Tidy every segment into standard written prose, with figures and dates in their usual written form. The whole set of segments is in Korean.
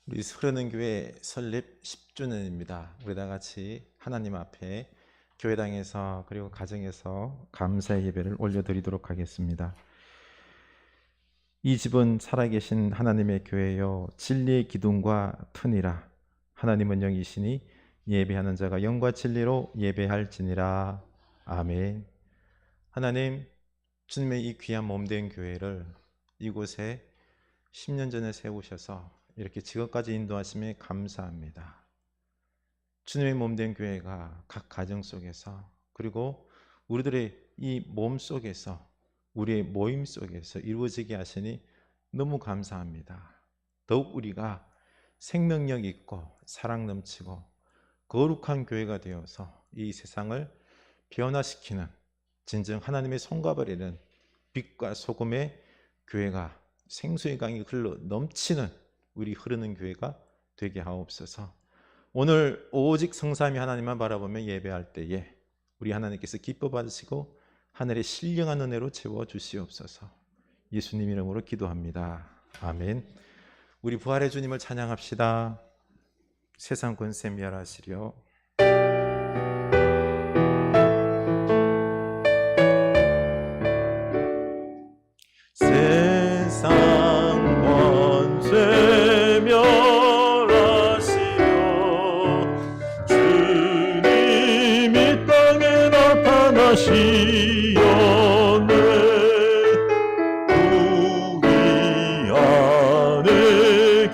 우리 흐르는 교회 설립 10주년입니다. 우리 다 같이 하나님 앞에 교회당에서 그리고 가정에서 감사의 예배를 올려드리도록 하겠습니다. 이 집은 살아계신 하나님의 교회요 진리의 기둥과 튼이라. 하나님은 영이시니 예배하는 자가 영과 진리로 예배할지니라. 아멘. 하나님, 주님의 이 귀한 몸된 교회를 이곳에 10년 전에 세우셔서 이렇게 지금까지 인도하심에 감사합니다. 주님의 몸된 교회가 각 가정 속에서 그리고 우리들의 이 몸 속에서 우리의 모임 속에서 이루어지게 하시니 너무 감사합니다. 더욱 우리가 생명력 있고 사랑 넘치고 거룩한 교회가 되어서 이 세상을 변화시키는 진정 하나님의 손과 발이는 빛과 소금의 교회가 생수의 강이 흘러 넘치는 우리 흐르는 교회가 되게 하옵소서. 오늘 오직 성삼위 하나님만 바라보며 예배할 때에 우리 하나님께서 기뻐 받으시고 하늘의 신령한 은혜로 채워 주시옵소서. 예수님 이름으로 기도합니다. 아멘. 우리 부활의 주님을 찬양합시다. 세상 권세 멸하시려. 세상 권세 멸하시려. 주님이 땅에 나타나시려네. 우리 안에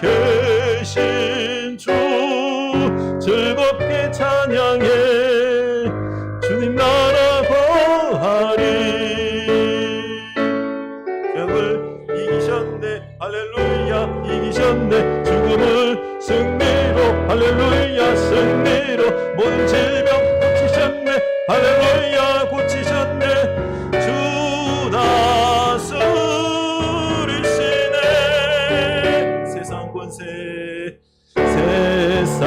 계신 주 즐겁게 찬양해. 주님 나라 거하리. 이기셨네 할렐루야. 이기셨네 죽음을 승리로. 할렐루야. 승리로 모든 질병 고치셨네. 할렐루야. 고치셨네. 주 다스리시네. 세상 권세 세상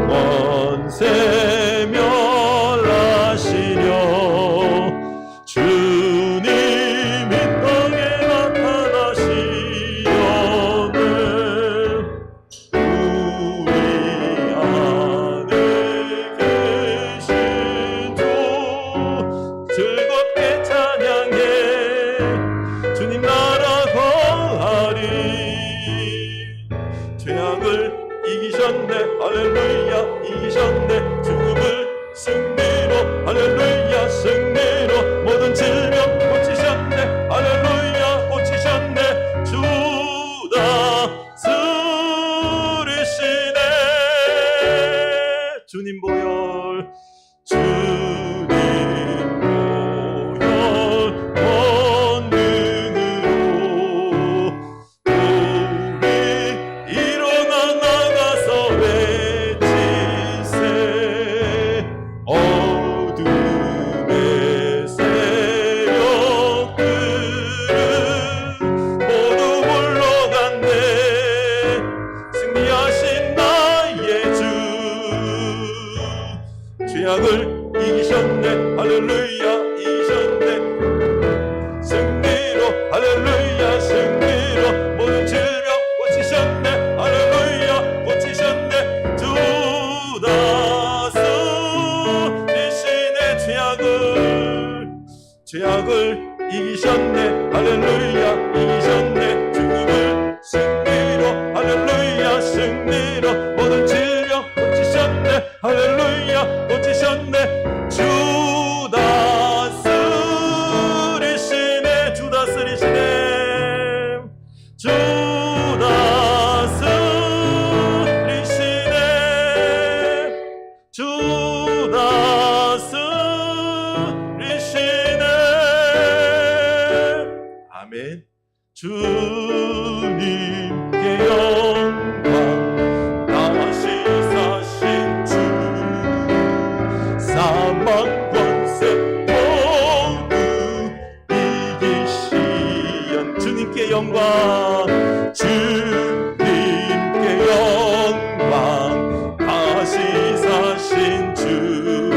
권세 멸하시려. 주님이 땅에 나타나시려네. 우리 안에 계신 주 즐겁게 찬양해. 주님 나라 거하리. 죄악을 이기셨네. 할렐루야. 이기셨네. 죽음을 승리로. 할렐루야. 승리로 모든 질병 고치셨네. 할렐루야. 고치셨네. 주 다스리시네. 주님 보혈 주님 보혈 권능으로 우리 일어나 나가서 외치세. 어둠의 세력들은 모두 물러갔네. 승리하신 나의 주 죄악을 이기셨네. 할렐루야. 이기셨네. 승리로. 할렐루야. 승리로 모든 질병 고치셨네. 할렐루야. 고치셨네. 주 다스리시네. 죄악을 이기셨네. 할렐루야. 이기셨네. 죽음을 승리로. 할렐루야. 승리로 모든 질병 고치셨네. 할렐루야. 고치셨네. 주 다스리시네. 주 다스리시네. 주 다스리시네. 주 다스리시네. 아멘. 주님께 영광. 다시 사신 주 사망 권세 모두 이기시연. 주님께 영광. 주님께 영광. 다시 사신 주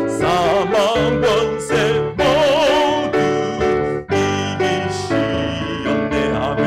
사망 권세 모두 이기시었네. 아멘.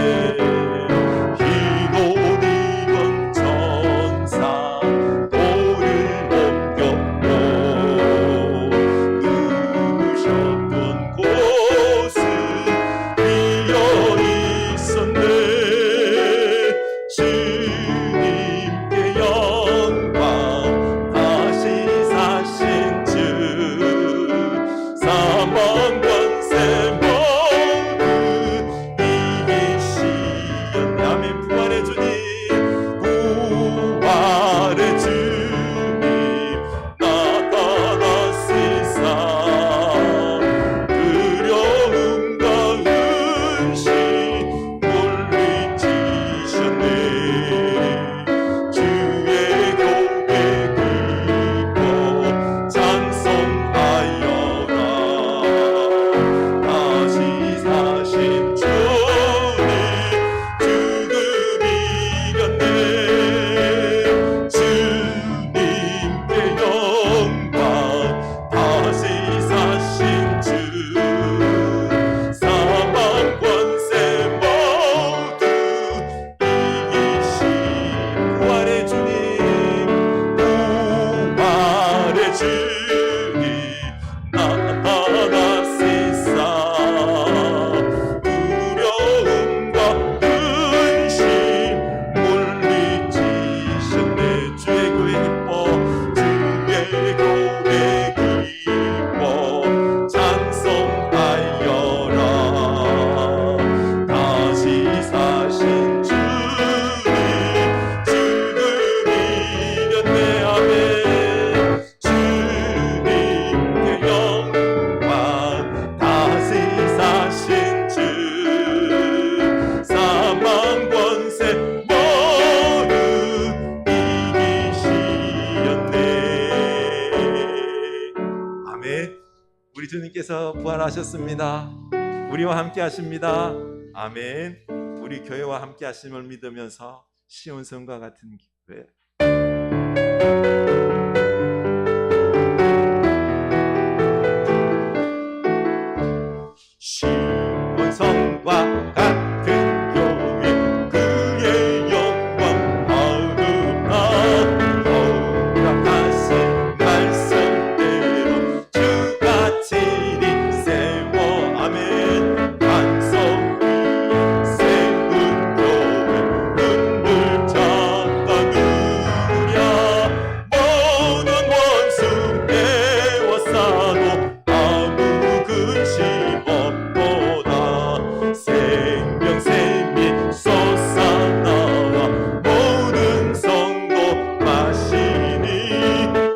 우리 주님께서 부활하셨습니다. 우리와 함께 하십니다. 아멘. 우리 교회와 함께 하심을 믿으면서 시온성과 같은 교회, 시온성과 같은 교회, 그의 영광 아름다워 허락하신 말씀대로 주가 친히 세워 아멘. 반석 위에 세운 교회, 눈물 잠가 누구랴. 모든 원수 에워싸도 아무 근심 없도다. 생명샘이 솟아나와 모든 성도 마시니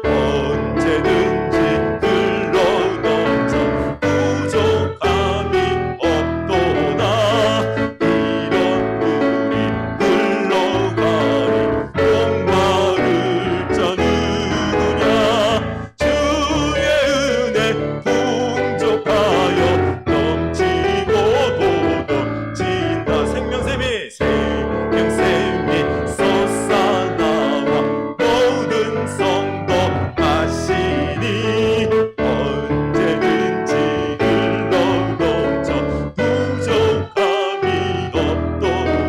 언제든지 흘러넘쳐 부족함이 없도다. 이런 물이 흘러가니 목마를 자 누구냐. 주의 은혜 풍족하여 넘치고도 넘친다. 생명샘이 솟아나와 모든 성도 마시니 언제든지 흘러넘쳐 부족함이 없도다.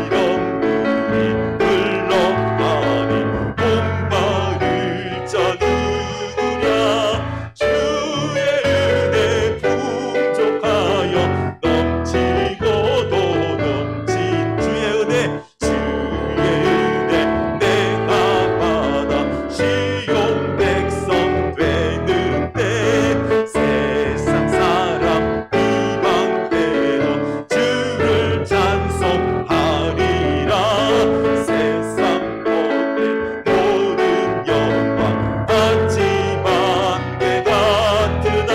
이런 물이 흘러가니 목마를 자 누구냐. 주의 은혜 풍족하여 넘치고도 넘친 주의 은혜 내가 받아 시온 백성 되는데 세상 사람 이방대로 주를 찬송하리라. 세상 모든 영광 받지 만개 같으나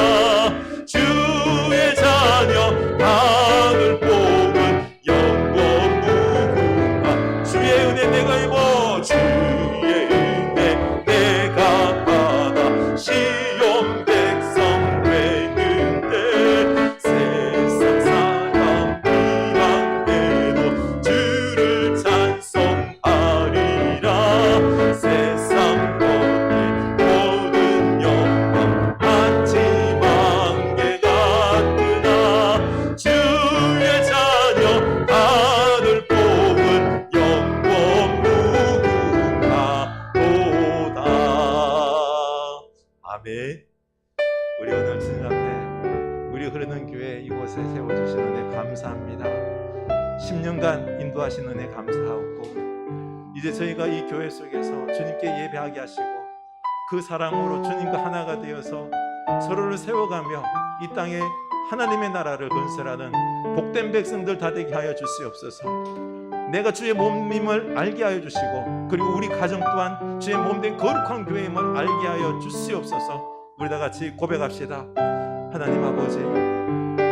주의 자녀 하늘 복은 영원 무궁하. 주의 은혜 내가 입어 주의 은혜 내가 받아 시온 백성 되는데 세상 사람 이방대로 주를 찬송하리라. 세상 모든 영광 받지 만개 같으나 주의 자녀 하늘 복은 영원 무궁하도다. 아멘. 우리 오늘 주님 앞에 우리 흐르는 교회 이곳에 세워주신 은혜 감사합니다. 10년간 인도하신 은혜 감사하고 이제 저희가 이 교회 속에서 주님께 예배하게 하시고 그 사랑으로 주님과 하나가 되어서 서로를 세워가며 이 땅에 하나님의 나라를 건설하는 복된 백성들 다 되게 하여 주시옵소서. 내가 주의 몸임을 알게 하여 주시고 그리고 우리 가정 또한 주의 몸된 거룩한 교회임을 알게 하여 주시옵소서. 우리 다 같이 고백합시다. 하나님 아버지,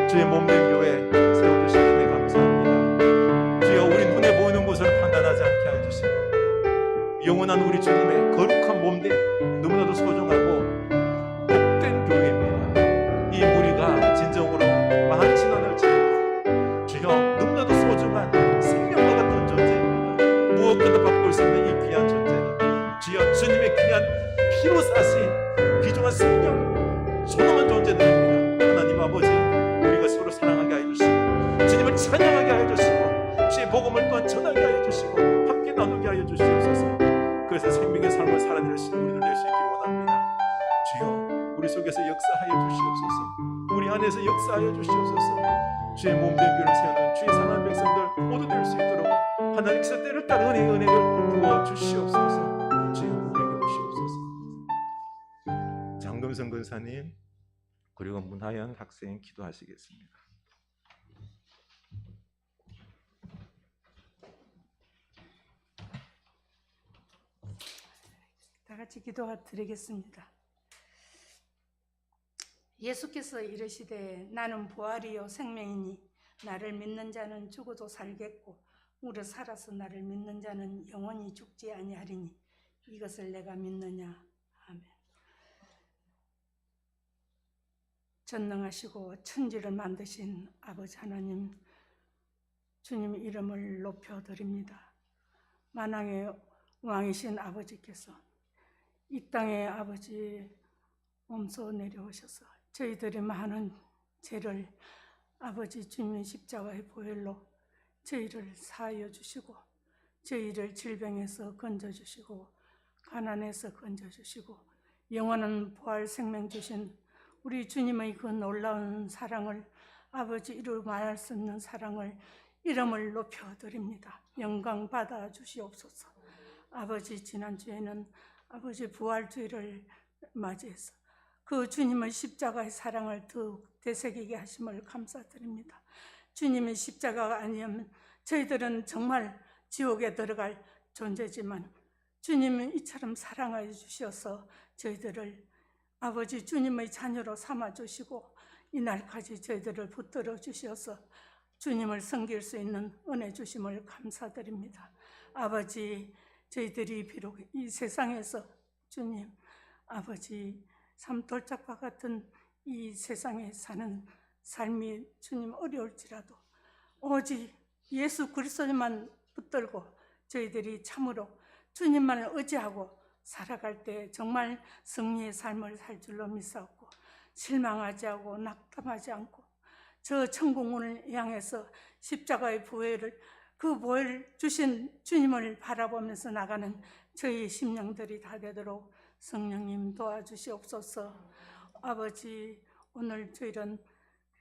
주의 몸된 교회 세워주신 은혜 감사합니다. 주여 우리 눈에 보이는 것을 판단하지 않게 하여 주시고 영원한 우리 주님의 거룩한 몸된 너무나도 소중하고 복된 교회입니다. 이 무리가 진정으로 많지는 않을지라도 주여 너무나도 소중한 생명과 같은 존재입니다. 무엇보다 바꿀 수 있는 이 귀한 존재는 주여 주님의 귀한 피로 사신 귀중한 생명 소중한 존재들입니다. 하나님 아버지, 우리가 서로 사랑하게 하여 주시고 주님을 찬양하게 하여 주시고 주의 복음을 또한 전하게 하여 주시고 함께 나누게 하여 주시옵소서. 그래서 생명의 삶을 살아낼 수 있는 우리들 될 수 있기를 원합니다. 주여 우리 속에서 역사하여 주시옵소서. 우리 안에서 역사하여 주시옵소서. 주의 몸된 교회를 세우는 주의 사랑하는 백성들 모두 될 수 있도록 하나님께서 때를 따라 은혜를 부어 주시옵소서. 주여 우리에게 오시옵소서. 장금성 근사님 그리고 문하연 학생 기도하시겠습니다. 다 같이 기도드리겠습니다. 예수께서 이르시되 나는 부활이요 생명이니 나를 믿는 자는 죽어도 살겠고 오래 살아서 나를 믿는 자는 영원히 죽지 아니하리니 이것을 내가 믿느냐. 아멘. 전능하시고 천지를 만드신 아버지 하나님, 주님 이름을 높여드립니다. 만왕의 왕이신 아버지께서 이 땅에 아버지 몸소 내려오셔서 저희들의 많은 죄를 아버지 주님의 십자가의 보혈로 저희를 사하여 주시고, 저희를 질병에서 건져주시고, 가난에서 건져주시고, 영원한 부활 생명 주신 우리 주님의 그 놀라운 사랑을, 아버지 이루 말할 수 없는 사랑을, 이름을 높여드립니다. 영광 받아 주시옵소서. 아버지, 지난주에는 아버지 부활주의를 맞이해서 그 주님의 십자가의 사랑을 더욱 되새기게 하심을 감사드립니다. 주님의 십자가가 아니면 저희들은 정말 지옥에 들어갈 존재지만 주님은 이처럼 사랑하여 주셔서 저희들을 아버지 주님의 자녀로 삼아주시고 이날까지 저희들을 붙들어 주셔서 주님을 섬길 수 있는 은혜 주심을 감사드립니다. 아버지, 저희들이 비록 이 세상에서 주님 아버지 삼돌짝과 같은 이 세상에 사는 삶이 주님 어려울지라도 오직 예수 그리스도만 붙들고 저희들이 참으로 주님만을 의지하고 살아갈 때 정말 승리의 삶을 살 줄로 믿사옵고, 실망하지 않고 낙담하지 않고 저 천국문을 향해서 십자가의 보혈을, 그 보혈 주신 주님을 바라보면서 나가는 저희 심령들이 다 되도록 성령님 도와주시옵소서. 아버지, 오늘 저희는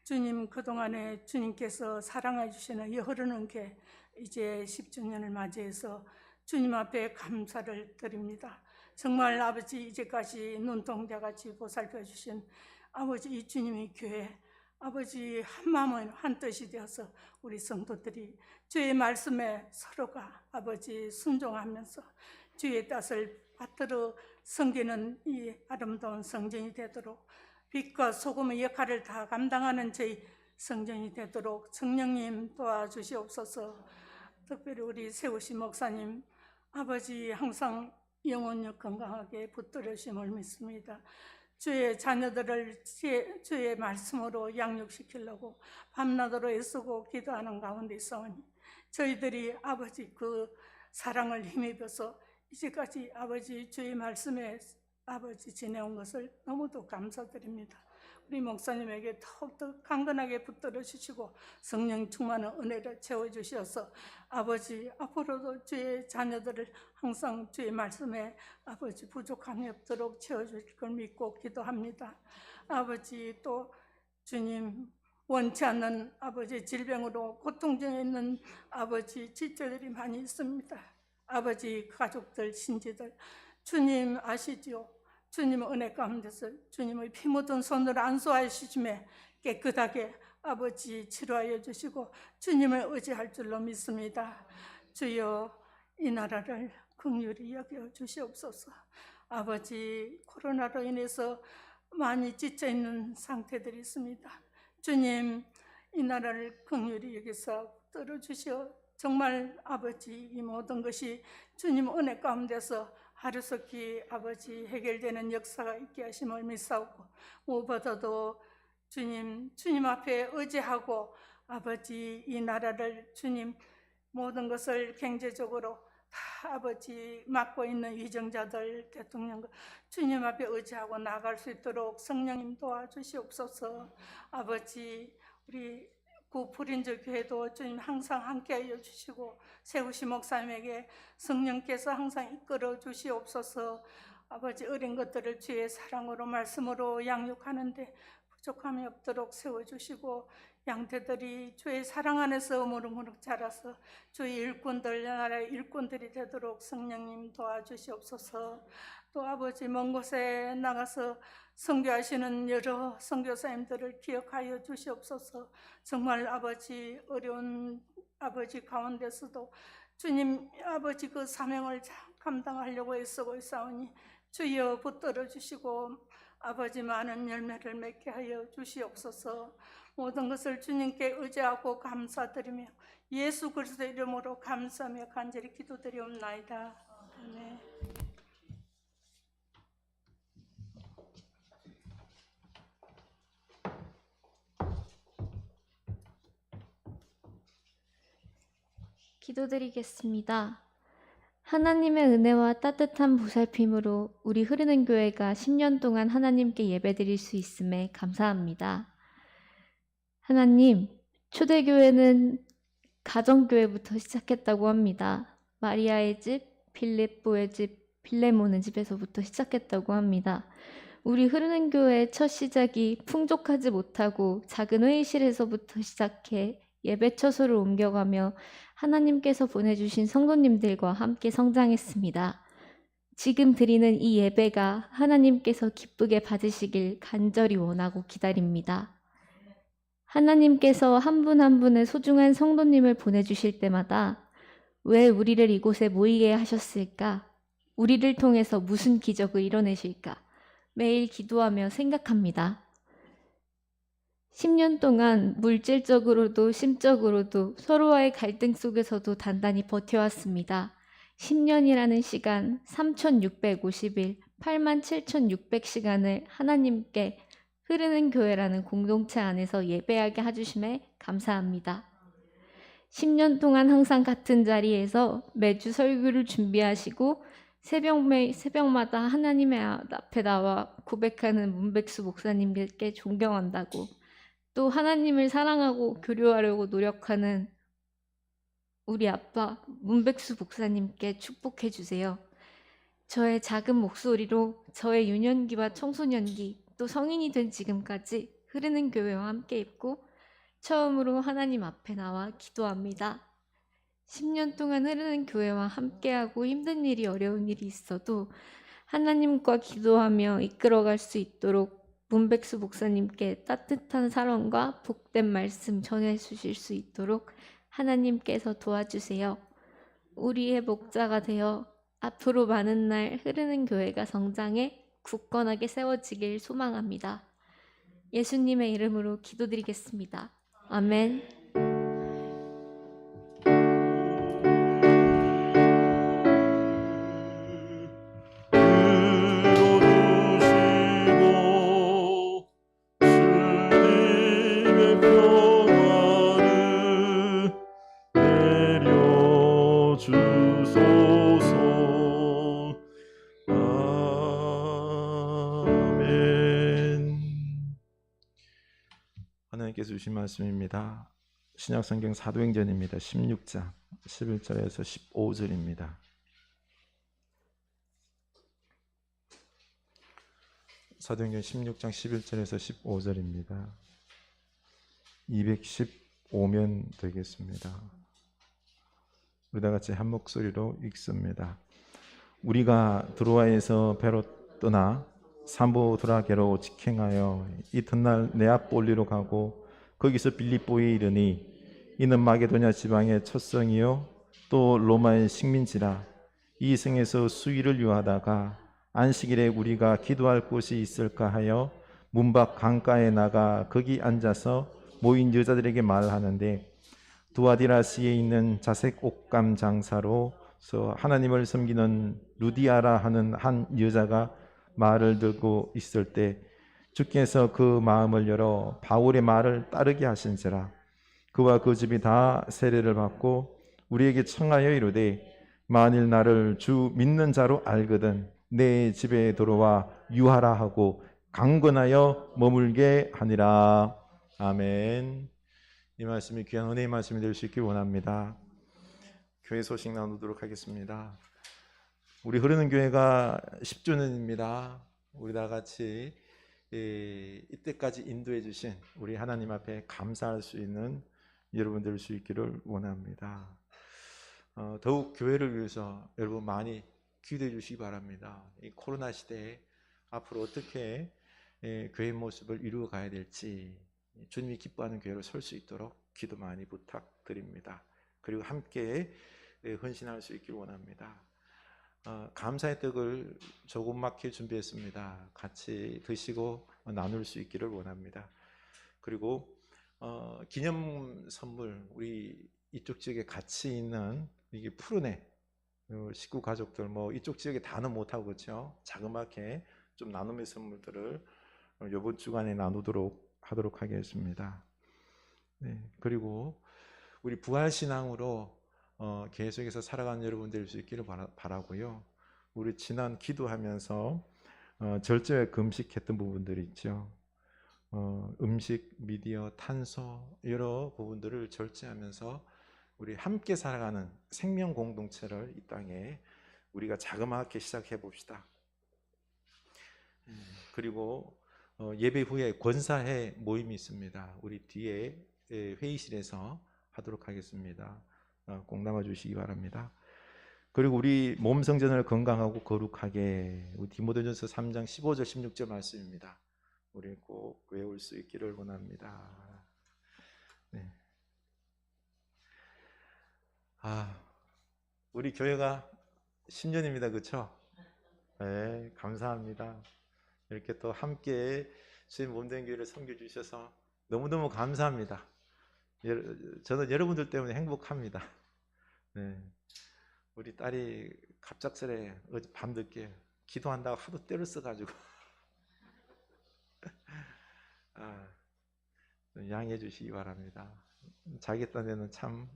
주님 그동안에 주님께서 사랑해 주시는 이 흐르는 게 이제 10주년을 맞이해서 주님 앞에 감사를 드립니다. 정말 아버지, 이제까지 눈동자같이 보살펴 주신 아버지 이 주님의 교회, 아버지 한 마음은 한 뜻이 되어서 우리 성도들이 주의 말씀에 서로가 아버지 순종하면서 주의 뜻을 받들어 섬기는 이 아름다운 성전이 되도록, 빛과 소금의 역할을 다 감당하는 저희 성전이 되도록 성령님 도와주시옵소서. 특별히 우리 세우신 목사님 아버지 항상 영혼력 건강하게 붙들으심을 믿습니다. 주의 자녀들을 주의 말씀으로 양육시키려고 밤낮으로 애쓰고 기도하는 가운데 있사오니 저희들이 아버지 그 사랑을 힘입어서 이제까지 아버지 주의 말씀에 아버지 지내온 것을 너무도 감사드립니다. 우리 목사님에게 더욱더 강건하게 붙들어 주시고 성령 충만한 은혜를 채워주셔서 아버지 앞으로도 주의 자녀들을 항상 주의 말씀에 아버지 부족함이 없도록 채워주실 걸 믿고 기도합니다. 아버지, 또 주님 원치 않는 아버지 질병으로 고통 중에 있는 아버지 지체들이 많이 있습니다. 아버지 가족들, 신지들 주님 아시지요? 주님의 은혜 가운데서 주님의 피 묻은 손으로 안수하시심에 깨끗하게 아버지 치료하여 주시고 주님을 의지할 줄로 믿습니다. 주여, 이 나라를 긍휼히 여겨 주시옵소서. 아버지, 코로나로 인해서 많이 지쳐 있는 상태들이 있습니다. 주님, 이 나라를 긍휼히 여기서 떨어주시어 정말 아버지 이 모든 것이 주님 은혜 가운데서 하루속히 아버지 해결되는 역사가 있게 하심을 믿사오고, 무엇보다도 주님 앞에 의지하고 아버지 이 나라를 주님 모든 것을 경제적으로 다 아버지 맡고 있는 위정자들, 대통령 주님 앞에 의지하고 나아갈 수 있도록 성령님 도와주시옵소서. 아버지, 우리 구프린저 교회도 주님 항상 함께하여 주시고 세우신 목사님에게 성령께서 항상 이끌어 주시옵소서. 아버지, 어린 것들을 주의 사랑으로 말씀으로 양육하는데 부족함이 없도록 세워주시고 양태들이 주의 사랑 안에서 무럭무럭 자라서 주의 일꾼들, 나라의 일꾼들이 되도록 성령님 도와주시옵소서. 또 아버지, 먼 곳에 나가서 선교하시는 여러 선교사님들을 기억하여 주시옵소서. 정말 아버지 어려운 아버지 가운데서도 주님 아버지 그 사명을 감당하려고 애쓰고 있사오니 주여 붙들어 주시고 아버지 많은 열매를 맺게 하여 주시옵소서. 모든 것을 주님께 의지하고 감사드리며 예수 그리스도의 이름으로 감사하며 간절히 기도드리옵나이다. 아멘. 기도드리겠습니다. 하나님의 은혜와 따뜻한 보살핌으로 우리 흐르는 교회가 10년 동안 하나님께 예배드릴 수 있음에 감사합니다. 하나님, 초대교회는 가정교회부터 시작했다고 합니다. 마리아의 집, 빌립보의 집, 빌레몬의 집에서부터 시작했다고 합니다. 우리 흐르는 교회의 첫 시작이 풍족하지 못하고 작은 회의실에서부터 시작해 예배 처소를 옮겨가며 하나님께서 보내주신 성도님들과 함께 성장했습니다. 지금 드리는 이 예배가 하나님께서 기쁘게 받으시길 간절히 원하고 기다립니다. 하나님께서 한 분 한 분의 소중한 성도님을 보내주실 때마다 왜 우리를 이곳에 모이게 하셨을까? 우리를 통해서 무슨 기적을 이뤄내실까? 매일 기도하며 생각합니다. 10년 동안 물질적으로도 심적으로도 서로와의 갈등 속에서도 단단히 버텨왔습니다. 10년이라는 시간, 3,650일, 87,600시간을 하나님께 흐르는 교회라는 공동체 안에서 예배하게 해주심에 감사합니다. 10년 동안 항상 같은 자리에서 매주 설교를 준비하시고 새벽마다 하나님의 앞에 나와 고백하는 문백수 목사님께 존경한다고, 또 하나님을 사랑하고 교류하려고 노력하는 우리 아빠 문백수 목사님께 축복해 주세요. 저의 작은 목소리로 저의 유년기와 청소년기 또 성인이 된 지금까지 흐르는 교회와 함께 있고 처음으로 하나님 앞에 나와 기도합니다. 10년 동안 흐르는 교회와 함께하고 힘든 일이 어려운 일이 있어도 하나님과 기도하며 이끌어갈 수 있도록 문백수 목사님께 따뜻한 사랑과 복된 말씀 전해주실 수 있도록 하나님께서 도와주세요. 우리의 목자가 되어 앞으로 많은 날 흐르는 교회가 성장해 굳건하게 세워지길 소망합니다. 예수님의 이름으로 기도드리겠습니다. 아멘. 하나님께서 주신 말씀입니다. 신약성경 사도행전입니다. 16장 11절에서 15절입니다. 사도행전 16장 11절에서 15절입니다. 215면 되겠습니다. 우리 다 같이 한 목소리로 읽습니다. 우리가 드로아에서 배로 떠나 삼보드라게로 직행하여 이튿날 네아폴리로 가고 거기서 빌립보에 이르니 이는 마게도냐 지방의 첫 성이요 또 로마의 식민지라. 이 성에서 수일을 유하다가 안식일에 우리가 기도할 곳이 있을까 하여 문 밖 강가에 나가 거기 앉아서 모인 여자들에게 말하는데 두아디라스에 있는 자색 옷감 장사로서 하나님을 섬기는 루디아라 하는 한 여자가 말을 듣고 있을 때 주께서 그 마음을 열어 바울의 말을 따르게 하신지라. 그와 그 집이 다 세례를 받고 우리에게 청하여 이르되 만일 나를 주 믿는 자로 알거든 내 집에 들어와 유하라 하고 강권하여 머물게 하니라. 아멘. 이 말씀이 귀한 은혜의 말씀이 될 수 있길 원합니다. 교회 소식 나누도록 하겠습니다. 우리 흐르는 교회가 10주년입니다. 우리 다 같이 이때까지 인도해 주신 우리 하나님 앞에 감사할 수 있는 여러분 될 수 있기를 원합니다. 더욱 교회를 위해서 여러분 많이 기도해 주시기 바랍니다. 이 코로나 시대에 앞으로 어떻게 교회 모습을 이루어 가야 될지 주님이 기뻐하는 교회로 설 수 있도록 기도 많이 부탁드립니다. 그리고 함께 헌신할 수 있기를 원합니다. 감사의 떡을 조그맣게 준비했습니다. 같이 드시고 나눌 수 있기를 원합니다. 그리고 기념 선물, 우리 이쪽 지역에 같이 있는 이게 푸르네 식구 가족들 뭐 이쪽 지역에 다는 못하고 그렇죠. 자그맣게 좀 나눔의 선물들을 이번 주간에 나누도록 하도록 하겠습니다. 네, 그리고 우리 부활신앙으로 계속해서 살아가는 여러분 될 수 있기를 바라고요. 우리 지난 기도하면서 절제에 금식했던 부분들이 있죠. 음식, 미디어, 탄소 여러 부분들을 절제하면서 우리 함께 살아가는 생명 공동체를 이 땅에 우리가 자그마하게 시작해 봅시다. 그리고 예배 후에 권사회 모임이 있습니다. 우리 뒤에 회의실에서 하도록 하겠습니다. 꼭 나와주시기 바랍니다. 그리고 우리 몸 성전을 건강하고 거룩하게, 우리 디모데전서 3장 15절 16절 말씀입니다. 우리 꼭 외울 수 있기를 원합니다. 네. 우리 교회가 10년입니다. 그렇죠? 네, 감사합니다. 이렇게 또 함께 주님 몸된 교회를 섬겨주셔서 너무너무 감사합니다. 저는 여러분들 때문에 행복합니다. 네. 우리 딸이 갑작스레 어제 밤늦게 기도한다고 하도 때를 써가지고 양해해 주시기 바랍니다. 자기 딴에는 참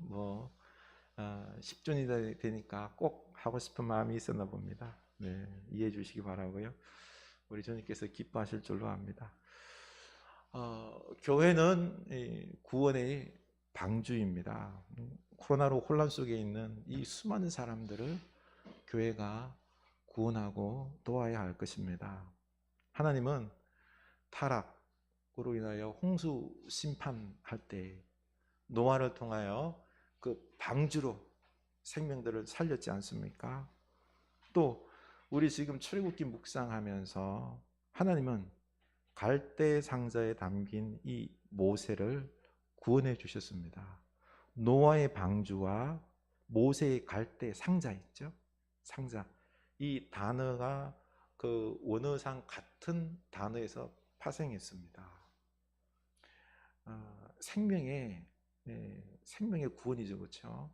10주년이 되니까 꼭 하고 싶은 마음이 있었나 봅니다. 네, 이해해 주시기 바라고요. 우리 주님께서 기뻐하실 줄로 압니다. 교회는 구원의 방주입니다. 코로나로 혼란 속에 있는 이 수많은 사람들을 교회가 구원하고 도와야 할 것입니다. 하나님은 타락으로 인하여 홍수 심판할 때 노아를 통하여 그 방주로 생명들을 살렸지 않습니까? 또 우리 지금 출애굽기 묵상하면서 하나님은 갈대 상자에 담긴 이 모세를 구원해 주셨습니다. 노아의 방주와 모세의 갈대 상자 있죠? 상자. 이 단어가 그 원어상 같은 단어에서 파생했습니다. 생명의 구원이죠, 그렇죠?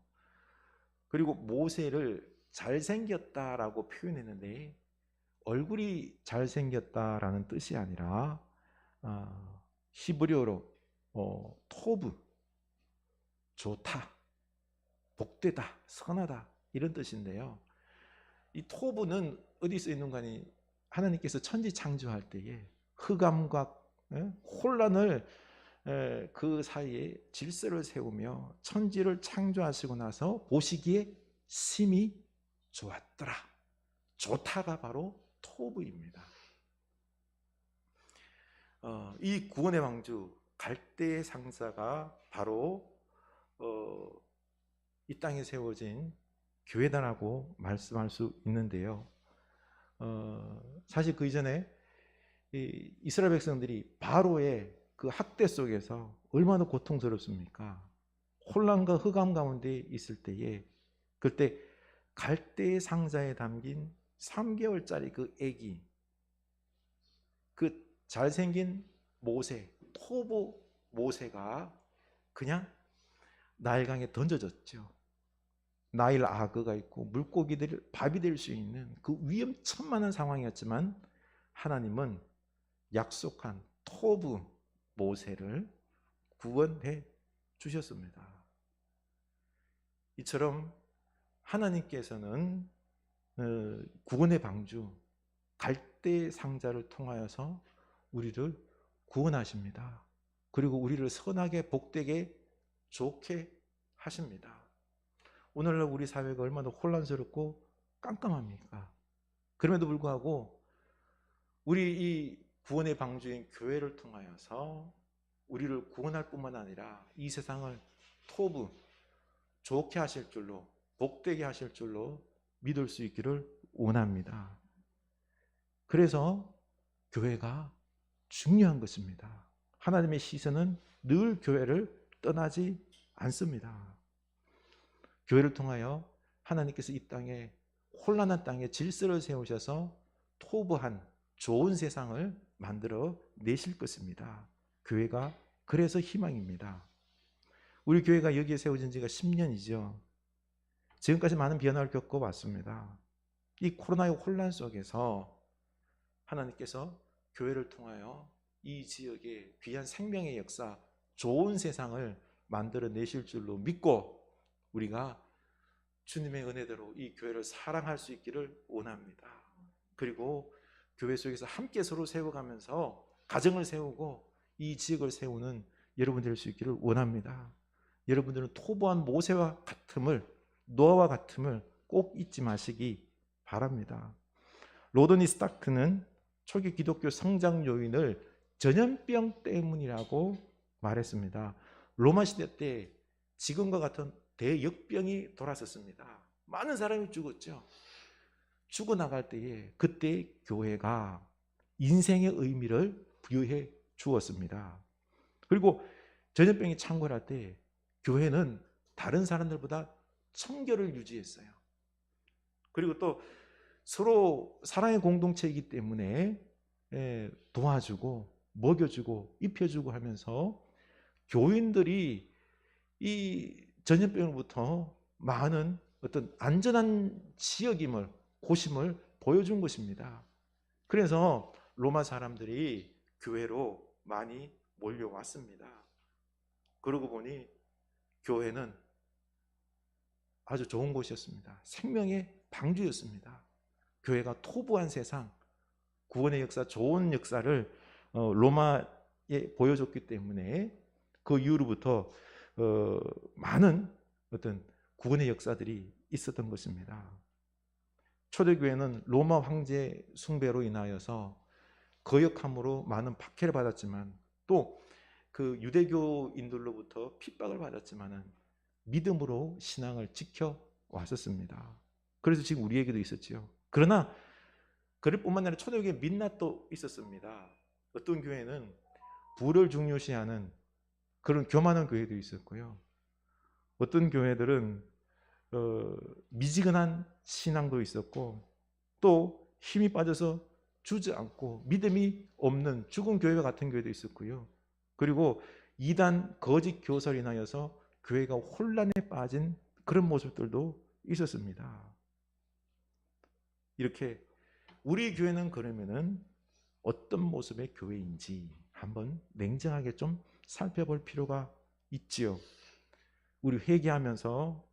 그리고 모세를 잘생겼다라고 표현했는데 얼굴이 잘생겼다라는 뜻이 아니라 히브리어로 토브, 좋다, 복되다, 선하다 이런 뜻인데요. 이 토브는 어디서 있는가 하니 하나님께서 천지 창조할 때에 흑암과 혼란을 그 사이에 질서를 세우며 천지를 창조하시고 나서 보시기에 심히 좋았더라. 좋다가 바로 토브입니다. 이 구원의 방주 갈대의 상자가 바로 이 땅에 세워진 교회다라고 말씀할 수 있는데요. 사실 그 이전에 이스라엘 백성들이 바로의 그 학대 속에서 얼마나 고통스럽습니까? 혼란과 흑암 가운데 있을 때에 그때 갈대의 상자에 담긴 3개월짜리 그 아기, 그 잘생긴 모세, 토보 모세가 그냥 나일강에 던져졌죠. 나일 아그가 있고 물고기들 밥이 될 수 있는 그 위험천만한 상황이었지만 하나님은 약속한 토브 모세를 구원해 주셨습니다. 이처럼 하나님께서는 구원의 방주 갈대 상자를 통하여서 우리를 구원하십니다. 그리고 우리를 선하게 복되게 좋게 하십니다. 오늘날 우리 사회가 얼마나 혼란스럽고 깜깜합니까? 그럼에도 불구하고 우리 이 구원의 방주인 교회를 통하여서 우리를 구원할 뿐만 아니라 이 세상을 토부 좋게 하실 줄로, 복되게 하실 줄로 믿을 수 있기를 원합니다. 그래서 교회가 중요한 것입니다. 하나님의 시선은 늘 교회를 떠나지 않습니다. 교회를 통하여 하나님께서 이 땅에 혼란한 땅에 질서를 세우셔서 토부한 좋은 세상을 만들어 내실 것입니다. 교회가 그래서 희망입니다. 우리 교회가 여기에 세워진 지가 10년이죠. 지금까지 많은 변화를 겪어왔습니다. 이 코로나의 혼란 속에서 하나님께서 교회를 통하여 이 지역에 귀한 생명의 역사, 좋은 세상을 만들어 내실 줄로 믿고 우리가 주님의 은혜대로 이 교회를 사랑할 수 있기를 원합니다. 그리고 교회 속에서 함께 서로 세워가면서 가정을 세우고 이 지역을 세우는 여러분 될 수 있기를 원합니다. 여러분들은 토부한 모세와 같음을, 노아와 같음을 꼭 잊지 마시기 바랍니다. 로더니 스타크는 초기 기독교 성장 요인을 전염병 때문이라고 말했습니다. 로마 시대 때 지금과 같은 대역병이 돌았었습니다. 많은 사람이 죽었죠. 죽어나갈 때에 그때 교회가 인생의 의미를 부여해 주었습니다. 그리고 전염병이 창궐할 때 교회는 다른 사람들보다 청결을 유지했어요. 그리고 또 서로 사랑의 공동체이기 때문에 도와주고 먹여주고 입혀주고 하면서 교인들이 이 전염병으로부터 많은 어떤 안전한 지역임을, 곳임을 보여준 것입니다. 그래서 로마 사람들이 교회로 많이 몰려왔습니다. 그러고 보니 교회는 아주 좋은 곳이었습니다. 생명의 방주였습니다. 교회가 토부한 세상, 구원의 역사, 좋은 역사를 로마에 보여줬기 때문에 그 이후로부터 많은 어떤 구원의 역사들이 있었던 것입니다. 초대교회는 로마 황제 숭배로 인하여서 거역함으로 많은 박해를 받았지만 또 그 유대교인들로부터 핍박을 받았지만은 믿음으로 신앙을 지켜 왔었습니다. 그래서 지금 우리에게도 있었지요. 그러나 그럴 뿐만 아니라 초대교회 민낯도 있었습니다. 어떤 교회는 부를 중요시하는 그런 교만한 교회도 있었고요. 어떤 교회들은 미지근한 신앙도 있었고 또 힘이 빠져서 주저앉고 믿음이 없는 죽은 교회와 같은 교회도 있었고요. 그리고 이단 거짓 교설에 인하여서 교회가 혼란에 빠진 그런 모습들도 있었습니다. 이렇게 우리 교회는 그러면은 어떤 모습의 교회인지 한번 냉정하게 좀 살펴볼 필요가 있지요. 우리 회개하면서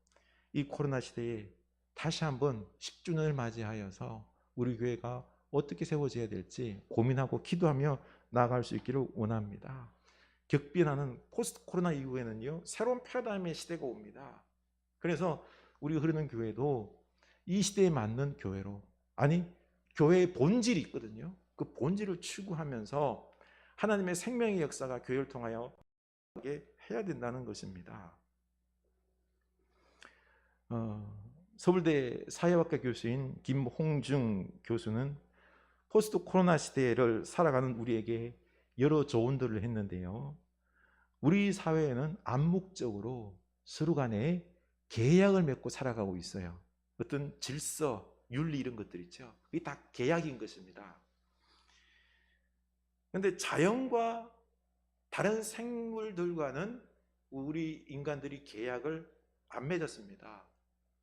이 코로나 시대에 다시 한번 10주년을 맞이하여서 우리 교회가 어떻게 세워져야 될지 고민하고 기도하며 나아갈 수 있기를 원합니다. 격변하는 포스트 코로나 이후에는요, 새로운 패러다임의 시대가 옵니다. 그래서 우리 흐르는 교회도 이 시대에 맞는 교회로, 아니 교회의 본질이 있거든요. 그 본질을 추구하면서 하나님의 생명의 역사가 교회를 통하여 해야 된다는 것입니다. 서울대 사회학과 교수인 김홍중 교수는 포스트 코로나 시대를 살아가는 우리에게 여러 조언들을 했는데요. 우리 사회에는 암묵적으로 서로 간에 계약을 맺고 살아가고 있어요. 어떤 질서, 윤리 이런 것들 있죠. 그게 다 계약인 것입니다. 그런데 자연과 다른 생물들과는 우리 인간들이 계약을 안 맺었습니다.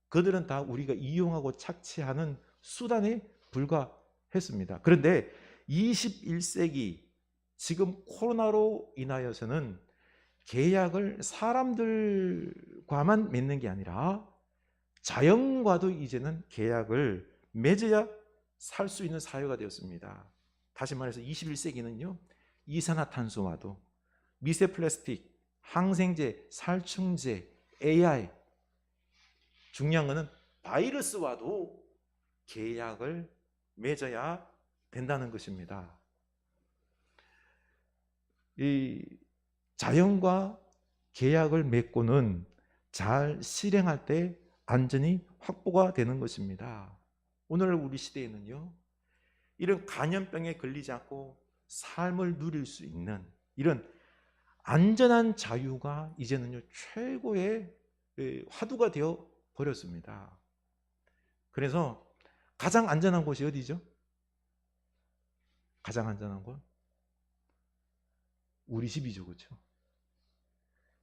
그들은 다 우리가 이용하고 착취하는 수단에 불과했습니다. 그런데 21세기 지금 코로나로 인하여서는 계약을 사람들과만 맺는 게 아니라 자연과도 이제는 계약을 맺어야 살 수 있는 사회가 되었습니다. 다시 말해서 21세기는요, 이산화탄소와도 미세 플라스틱, 항생제, 살충제, AI, 중요한 것은 바이러스와도 계약을 맺어야 된다는 것입니다. 이 자연과 계약을 맺고는 잘 실행할 때 안전이 확보가 되는 것입니다. 오늘 우리 시대에는요, 이런 감염병에 걸리지 않고 삶을 누릴 수 있는 이런 안전한 자유가 이제는요 최고의 화두가 되어 버렸습니다. 그래서 가장 안전한 곳이 어디죠? 가장 안전한 곳? 우리 집이죠, 그렇죠?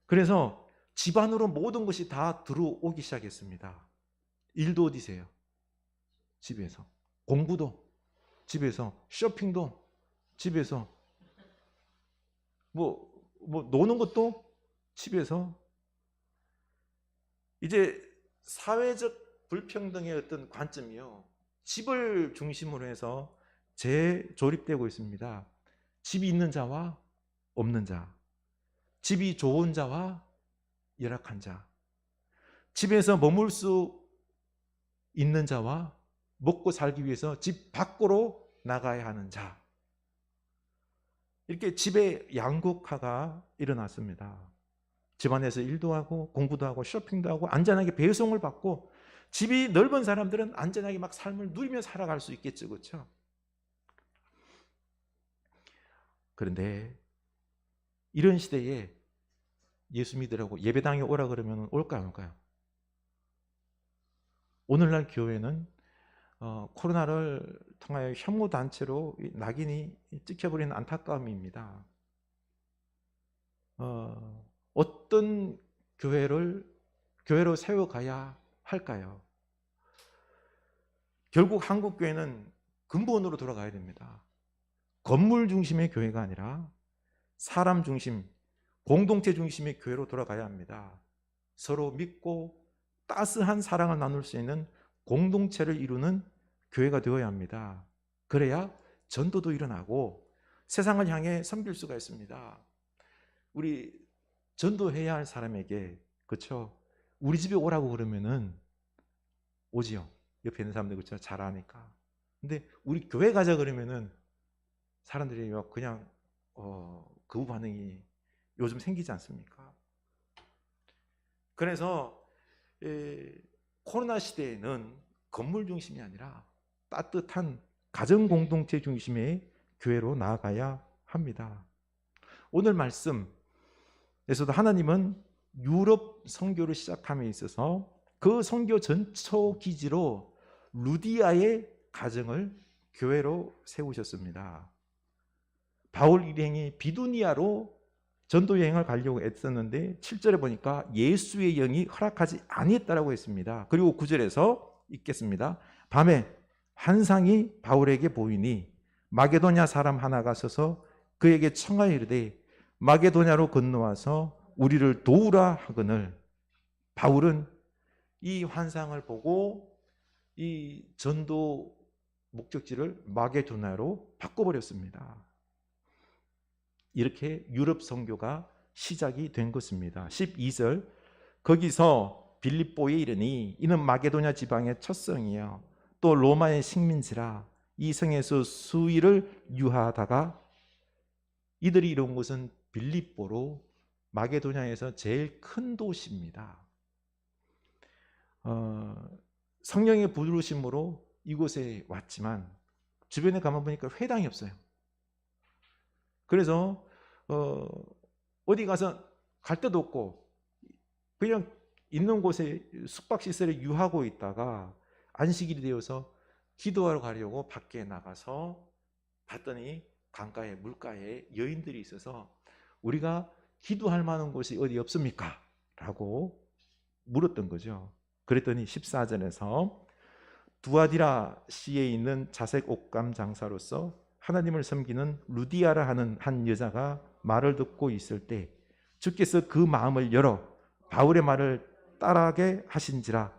그래서 집 안으로 모든 것이 다 들어오기 시작했습니다. 일도 어디세요? 집에서. 공부도 집에서. 쇼핑도 집에서. 뭐 노는 것도 집에서. 이제 사회적 불평등의 어떤 관점이요, 집을 중심으로 해서 재조립되고 있습니다. 집이 있는 자와 없는 자, 집이 좋은 자와 열악한 자, 집에서 머물 수 있는 자와 먹고 살기 위해서 집 밖으로 나가야 하는 자, 이렇게 집의 양극화가 일어났습니다. 집안에서 일도 하고 공부도 하고 쇼핑도 하고 안전하게 배송을 받고, 집이 넓은 사람들은 안전하게 막 삶을 누리며 살아갈 수 있겠죠, 그렇죠? 그런데 이런 시대에 예수 믿으라고 예배당에 오라 그러면 올까요, 안 올까요? 오늘날 교회는 코로나를 통하여 혐오 단체로 낙인이 찍혀버리는 안타까움입니다. 어떤 교회로 세워가야 할까요? 결국 한국 교회는 근본으로 돌아가야 됩니다. 건물 중심의 교회가 아니라 사람 중심, 공동체 중심의 교회로 돌아가야 합니다. 서로 믿고 따스한 사랑을 나눌 수 있는 공동체를 이루는 교회가 되어야 합니다. 그래야 전도도 일어나고 세상을 향해 섬길 수가 있습니다. 우리 전도해야 할 사람에게, 그렇죠? 우리 집에 오라고 그러면은 오지요. 옆에 있는 사람들, 그렇죠? 잘 아니까. 근데 우리 교회 가자 그러면은 사람들이 그냥 거부 반응이 요즘 생기지 않습니까? 그래서 코로나 시대에는 건물 중심이 아니라 따뜻한 가정 공동체 중심의 교회로 나아가야 합니다. 오늘 말씀에서도 하나님은 유럽 선교를 선교를 있어서 그 선교 전초 기지로 루디아의 가정을 교회로 세우셨습니다. 바울 일행이 비두니아로 전도 여행을 가려고 애썼는데 7절에 보니까 예수의 영이 허락하지 아니했다라고 했습니다. 그리고 9절에서 읽겠습니다. 밤에 환상이 바울에게 보이니 마게도냐 사람 하나가 서서 그에게 청하여 이르되 마게도냐로 건너와서 우리를 도우라 하거늘. 바울은 이 환상을 보고 이 전도 목적지를 마게도냐로 바꿔버렸습니다. 이렇게 유럽 선교가 시작이 된 것입니다. 12절, 거기서 빌립보에 이르니 이는 마게도냐 지방의 첫 성이요 또 로마의 식민지라 이 성에서 수일을 유하다가 이들이 이룬 곳은 빌립보로 마게도냐에서 제일 큰 도시입니다. 성령의 부르심으로 이곳에 왔지만 주변에 가만 보니까 회당이 없어요. 그래서 어디 가서 갈 데도 없고 그냥 있는 곳에 숙박시설에 유하고 있다가 안식일이 되어서 기도하러 가려고 밖에 나가서 봤더니 강가에 물가에 여인들이 있어서 우리가 기도할 만한 곳이 어디 없습니까? 라고 물었던 거죠. 그랬더니 14절에서 두아디라 시에 있는 자색 옷감 장사로서 하나님을 섬기는 루디아라 하는 한 여자가 말을 듣고 있을 때 주께서 그 마음을 열어 바울의 말을 따라하게 하신지라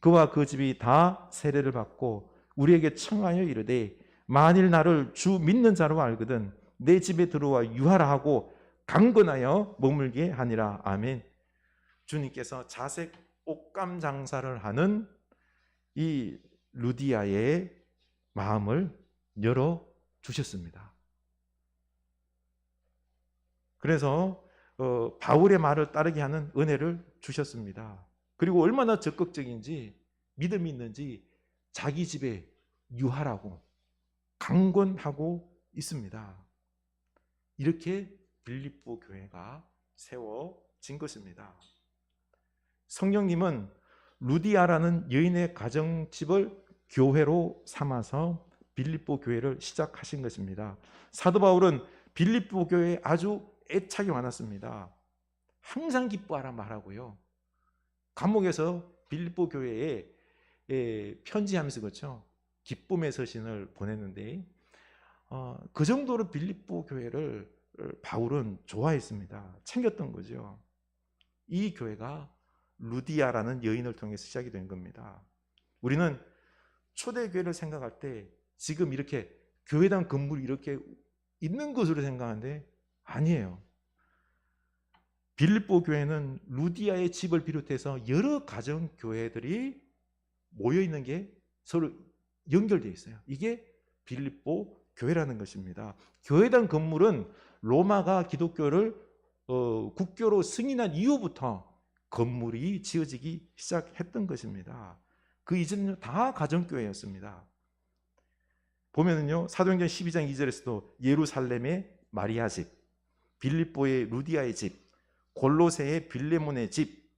그와 그 집이 다 세례를 받고 우리에게 청하여 이르되 만일 나를 주 믿는 자로 알거든 내 집에 들어와 유하라 하고 강건하여 머물게 하니라. 아멘. 주님께서 자색 옷감 장사를 하는 이 루디아의 마음을 열어 주셨습니다. 그래서 바울의 말을 따르게 하는 은혜를 주셨습니다. 그리고 얼마나 적극적인지 믿음이 있는지 자기 집에 유하라고 강권하고 있습니다. 이렇게 빌립보 교회가 세워진 것입니다. 성령님은 루디아라는 여인의 가정집을 교회로 삼아서 빌립보 교회를 시작하신 것입니다. 사도 바울은 빌립보 교회에 아주 애착이 많았습니다. 항상 기뻐하라 말하고요. 감옥에서 빌립보 교회에 편지하면서 그렇죠. 기쁨의 서신을 보냈는데 그 정도로 빌립보 교회를 바울은 좋아했습니다. 챙겼던 거죠. 이 교회가 루디아라는 여인을 통해서 시작이 된 겁니다. 우리는 초대교회를 생각할 때 지금 이렇게 교회당 건물이 이렇게 있는 것으로 생각하는데 아니에요. 빌립보 교회는 루디아의 집을 비롯해서 여러 가정 교회들이 모여 있는 게 서로 연결되어 있어요. 이게 빌립보 교회라는 것입니다. 교회당 건물은 로마가 기독교를 국교로 승인한 이후부터 건물이 지어지기 시작했던 것입니다. 그 이전에는 다 가정교회였습니다. 보면은요, 사도행전 12장 2절에서도 예루살렘의 마리아 집, 빌립보의 루디아의 집, 골로새의 빌레몬의 집,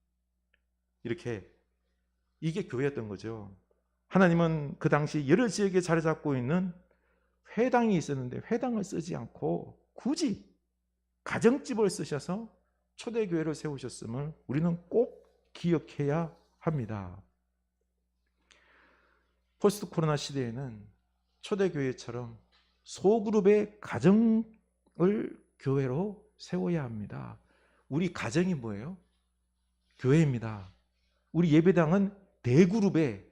이렇게 이게 교회였던 거죠. 하나님은 그 당시 여러 지역에 자리 잡고 있는 회당이 있었는데 회당을 쓰지 않고 굳이 가정집을 쓰셔서 초대교회를 세우셨음을 우리는 꼭 기억해야 합니다. 포스트 코로나 시대에는 초대교회처럼 소그룹의 가정을 교회로 세워야 합니다. 우리 가정이 뭐예요? 교회입니다. 우리 예배당은 대그룹의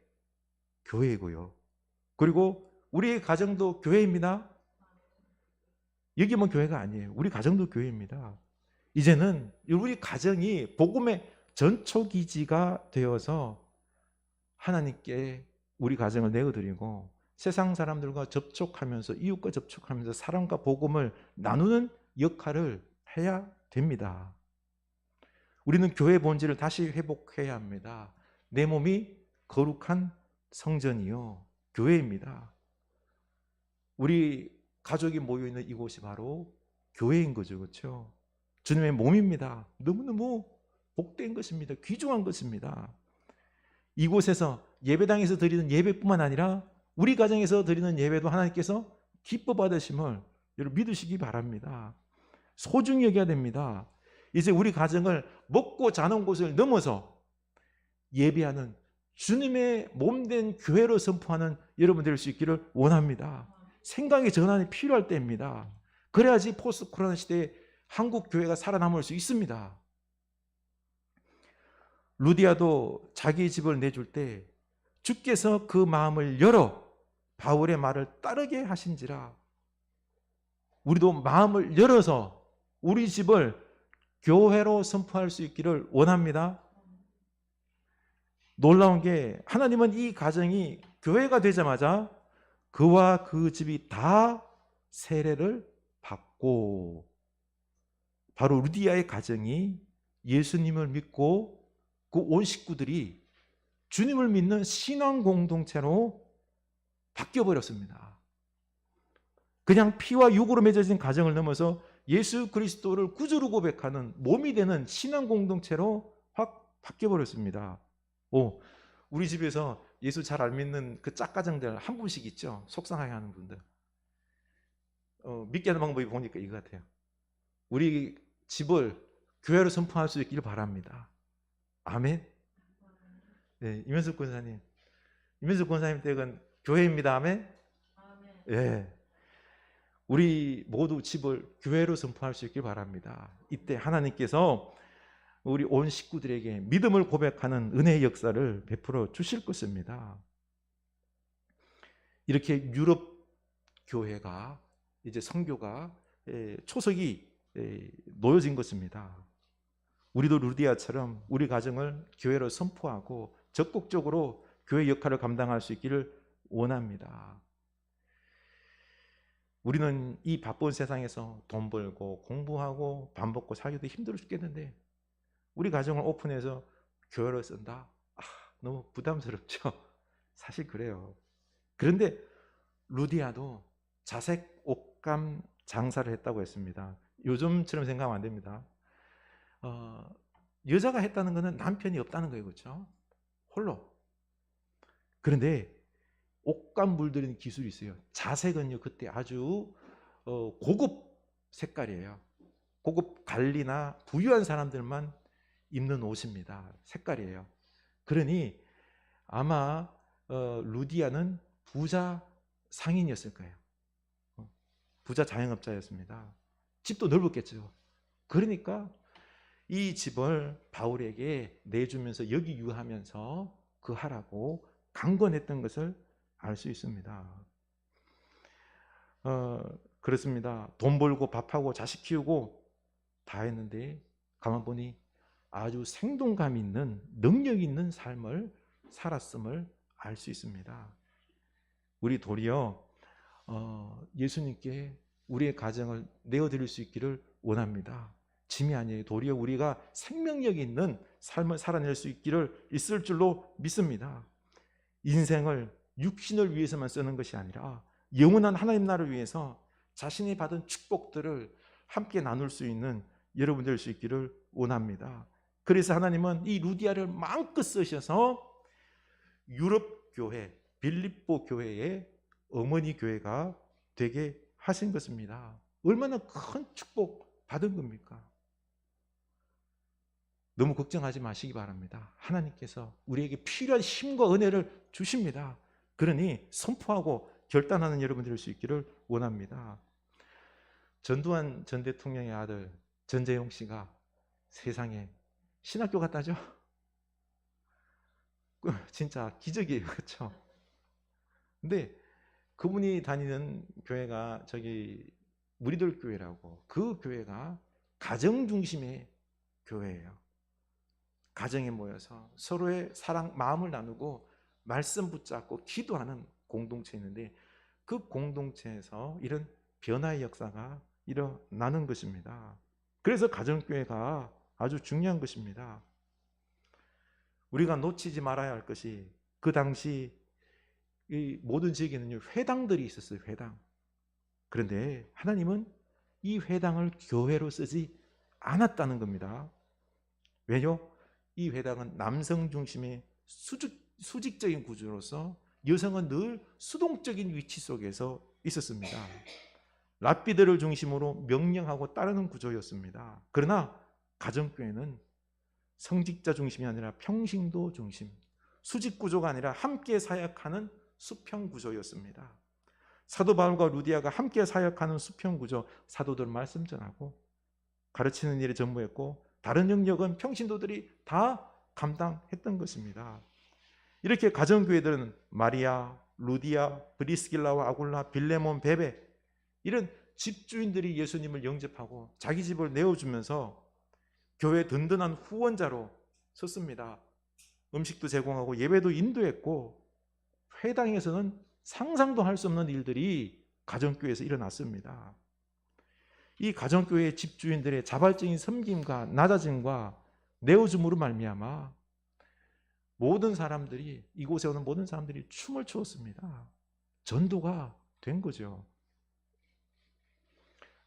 교회이고요. 그리고 우리의 가정도 교회입니다. 여기만 교회가 아니에요. 우리 가정도 교회입니다. 이제는 우리 가정이 복음의 전초기지가 되어서 하나님께 우리 가정을 내어드리고 세상 사람들과 접촉하면서 이웃과 접촉하면서 사랑과 복음을 나누는 역할을 해야 됩니다. 우리는 교회 본질을 다시 회복해야 합니다. 내 몸이 거룩한 성전이요 교회입니다. 우리 가족이 모여있는 이곳이 바로 교회인 거죠. 그렇죠? 주님의 몸입니다. 너무너무 복된 것입니다. 귀중한 것입니다. 이곳에서 예배당에서 드리는 예배뿐만 아니라 우리 가정에서 드리는 예배도 하나님께서 기뻐 받으심을 여러분 믿으시기 바랍니다. 소중히 여겨야 됩니다. 이제 우리 가정을 먹고 자는 곳을 넘어서 예배하는 주님의 몸된 교회로 선포하는 여러분 될 수 있기를 원합니다. 생각의 전환이 필요할 때입니다. 그래야지 포스트 코로나 시대에 한국 교회가 살아남을 수 있습니다. 루디아도 자기 집을 내줄 때 주께서 그 마음을 열어 바울의 말을 따르게 하신지라. 우리도 마음을 열어서 우리 집을 교회로 선포할 수 있기를 원합니다. 놀라운 게 하나님은 이 가정이 교회가 되자마자 그와 그 집이 다 세례를 받고 바로 루디아의 가정이 예수님을 믿고 그 온 식구들이 주님을 믿는 신앙 공동체로 바뀌어버렸습니다. 그냥 피와 육으로 맺어진 가정을 넘어서 예수 그리스도를 구주로 고백하는 몸이 되는 신앙 공동체로 확 바뀌어버렸습니다. 우리 집에서 예수 잘 안 믿는 그 짝가정들 한 분씩 있죠. 속상하게 하는 분들. 믿게 하는 방법이 보니까 이거 같아요. 우리 집을 교회로 선포할 수 있기를 바랍니다. 아멘. 네, 이면숙 권사님. 이면숙 권사님 댁은 교회입니다. 아멘. 예. 우리 모두 집을 교회로 선포할 수 있길 바랍니다. 이때 하나님께서 우리 온 식구들에게 믿음을 고백하는 은혜의 역사를 베풀어 주실 것입니다. 이렇게 유럽 교회가 이제 선교가 초석이 놓여진 것입니다. 우리도 루디아처럼 우리 가정을 교회로 선포하고 적극적으로 교회 역할을 감당할 수 있기를 원합니다. 우리는 이 바쁜 세상에서 돈 벌고 공부하고 밥 먹고 살기도 힘들어 죽겠는데 우리 가정을 오픈해서 교회로 쓴다? 너무 부담스럽죠? 사실 그래요. 그런데 루디아도 자색 옷감 장사를 했다고 했습니다. 요즘처럼 생각하면 안 됩니다. 여자가 했다는 것은 남편이 없다는 거예요. 그렇죠? 홀로. 그런데 옷감 물들이는 기술이 있어요. 자색은요 그때 아주 고급 색깔이에요. 고급 관리나 부유한 사람들만 입는 옷입니다. 색깔이에요. 그러니 아마 루디아는 부자 상인이었을 거예요. 부자 자영업자였습니다. 집도 넓었겠죠. 그러니까 이 집을 바울에게 내주면서 여기 유하면서 그 하라고 강권했던 것을 알 수 있습니다. 그렇습니다. 돈 벌고 밥하고 자식 키우고 다 했는데 가만 보니 아주 생동감 있는 능력 있는 삶을 살았음을 알 수 있습니다. 우리 도리어 예수님께 우리의 가정을 내어드릴 수 있기를 원합니다. 짐이 아니에요. 도리어 우리가 생명력 있는 삶을 살아낼 수 있을 줄로 믿습니다. 인생을 육신을 위해서만 쓰는 것이 아니라 영원한 하나님 나라를 위해서 자신이 받은 축복들을 함께 나눌 수 있는 여러분 될 수 있기를 원합니다. 그래서 하나님은 이 루디아를 마음껏 쓰셔서 유럽 교회, 빌립보 교회의 어머니 교회가 되게 하신 것입니다. 얼마나 큰 축복 받은 겁니까? 너무 걱정하지 마시기 바랍니다. 하나님께서 우리에게 필요한 힘과 은혜를 주십니다. 그러니 선포하고 결단하는 여러분 될 수 있기를 원합니다. 전두환 전 대통령의 아들 전재용 씨가 세상에 신학교 갔다죠? 진짜 기적이에요. 그렇죠? 근데 그분이 다니는 교회가 무리들 교회라고, 그 교회가 가정 중심의 교회예요. 가정에 모여서 서로의 사랑, 마음을 나누고 말씀 붙잡고 기도하는 공동체인데 그 공동체에서 이런 변화의 역사가 일어나는 것입니다. 그래서 가정교회가 아주 중요한 것입니다. 우리가 놓치지 말아야 할 것이 그 당시 이 모든 지역에는 회당들이 있었어요. 회당. 그런데 하나님은 이 회당을 교회로 쓰지 않았다는 겁니다. 왜요? 이 회당은 남성 중심의 수직적인 구조로서 여성은 늘 수동적인 위치 속에서 있었습니다. 랍비들을 중심으로 명령하고 따르는 구조였습니다. 그러나 가정교회는 성직자 중심이 아니라 평신도 중심, 수직 구조가 아니라 함께 사역하는 수평 구조였습니다. 사도 바울과 루디아가 함께 사역하는 수평 구조, 사도들 말씀 전하고 가르치는 일에 전무했고 다른 영역은 평신도들이 다 감당했던 것입니다. 이렇게 가정교회들은 마리아, 루디아, 브리스길라와 아굴라, 빌레몬, 베베 이런 집주인들이 예수님을 영접하고 자기 집을 내어주면서 교회 든든한 후원자로 섰습니다. 음식도 제공하고 예배도 인도했고 회당에서는 상상도 할 수 없는 일들이 가정교회에서 일어났습니다. 이 가정교회의 집주인들의 자발적인 섬김과 낮아짐과 내어줌으로 말미암아 모든 사람들이, 이곳에 오는 모든 사람들이 춤을 추었습니다. 전도가 된 거죠.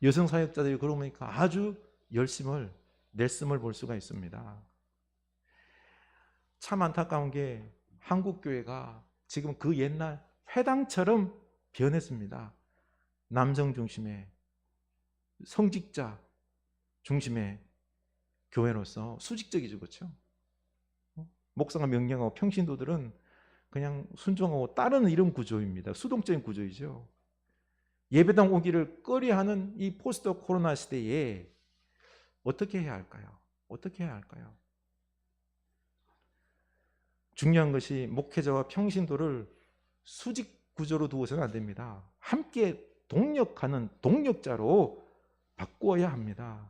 여성 사역자들이 그러고 보니까 아주 열심을 냈음을 볼 수가 있습니다. 참 안타까운 게 한국교회가 지금 그 옛날 회당처럼 변했습니다. 남성 중심의 성직자 중심의 교회로서 수직적이죠. 그렇죠? 목사가 명령하고 평신도들은 그냥 순종하고 따르는 이런 구조입니다. 수동적인 구조이죠. 예배당 오기를 꺼려하는 이 포스트 코로나 시대에 어떻게 해야 할까요? 어떻게 해야 할까요? 중요한 것이 목회자와 평신도를 수직 구조로 두어서는 안 됩니다. 함께 동력하는 동력자로 바꾸어야 합니다.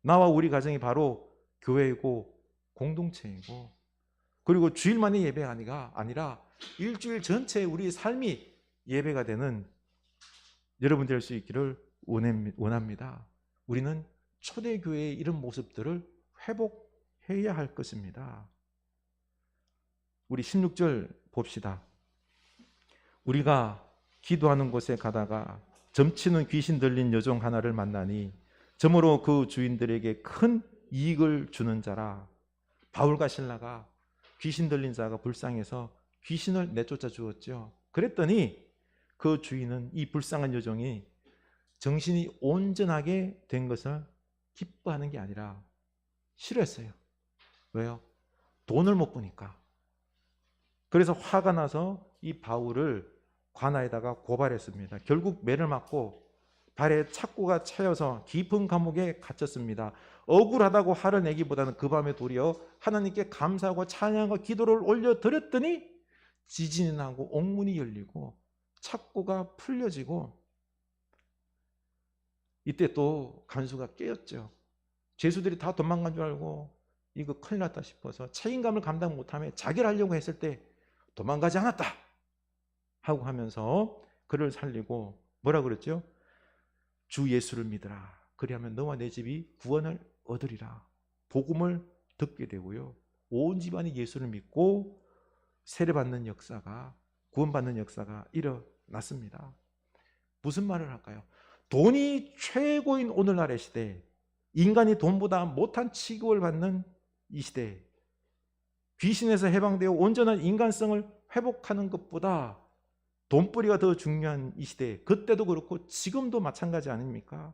나와 우리 가정이 바로 교회이고 공동체이고, 그리고 주일만의 예배가 아니라 일주일 전체 우리의 삶이 예배가 되는 여러분 될 수 있기를 원합니다. 우리는 초대교회의 이런 모습들을 회복해야 할 것입니다. 우리 16절 봅시다. 우리가 기도하는 곳에 가다가 점치는 귀신 들린 여종 하나를 만나니 점으로 그 주인들에게 큰 이익을 주는 자라. 바울과 실라가 귀신 들린 자가 불쌍해서 귀신을 내쫓아 주었죠. 그랬더니 그 주인은 이 불쌍한 여종이 정신이 온전하게 된 것을 기뻐하는 게 아니라 싫어했어요. 왜요? 돈을 못 버니까. 그래서 화가 나서 이 바울을 관아에다가 고발했습니다. 결국 매를 맞고 발에 착고가 차여서 깊은 감옥에 갇혔습니다. 억울하다고 화를 내기보다는 그 밤에 도리어 하나님께 감사하고 찬양과 기도를 올려드렸더니 지진이 나고 옥문이 열리고 착고가 풀려지고, 이때 또 간수가 깨었죠. 죄수들이 다 도망간 줄 알고 이거 큰일 났다 싶어서 책임감을 감당 못하며 자결 하려고 했을 때 도망가지 않았다 하고 하면서 그를 살리고 뭐라 그랬죠? 주 예수를 믿으라. 그리하면 너와 내 집이 구원을 얻으리라. 복음을 듣게 되고요. 온 집안이 예수를 믿고 세례받는 역사가, 구원받는 역사가 일어났습니다. 무슨 말을 할까요? 돈이 최고인 오늘날의 시대, 인간이 돈보다 못한 취급을 받는 이 시대, 귀신에서 해방되어 온전한 인간성을 회복하는 것보다 돈벌이가 더 중요한 이 시대, 그때도 그렇고 지금도 마찬가지 아닙니까?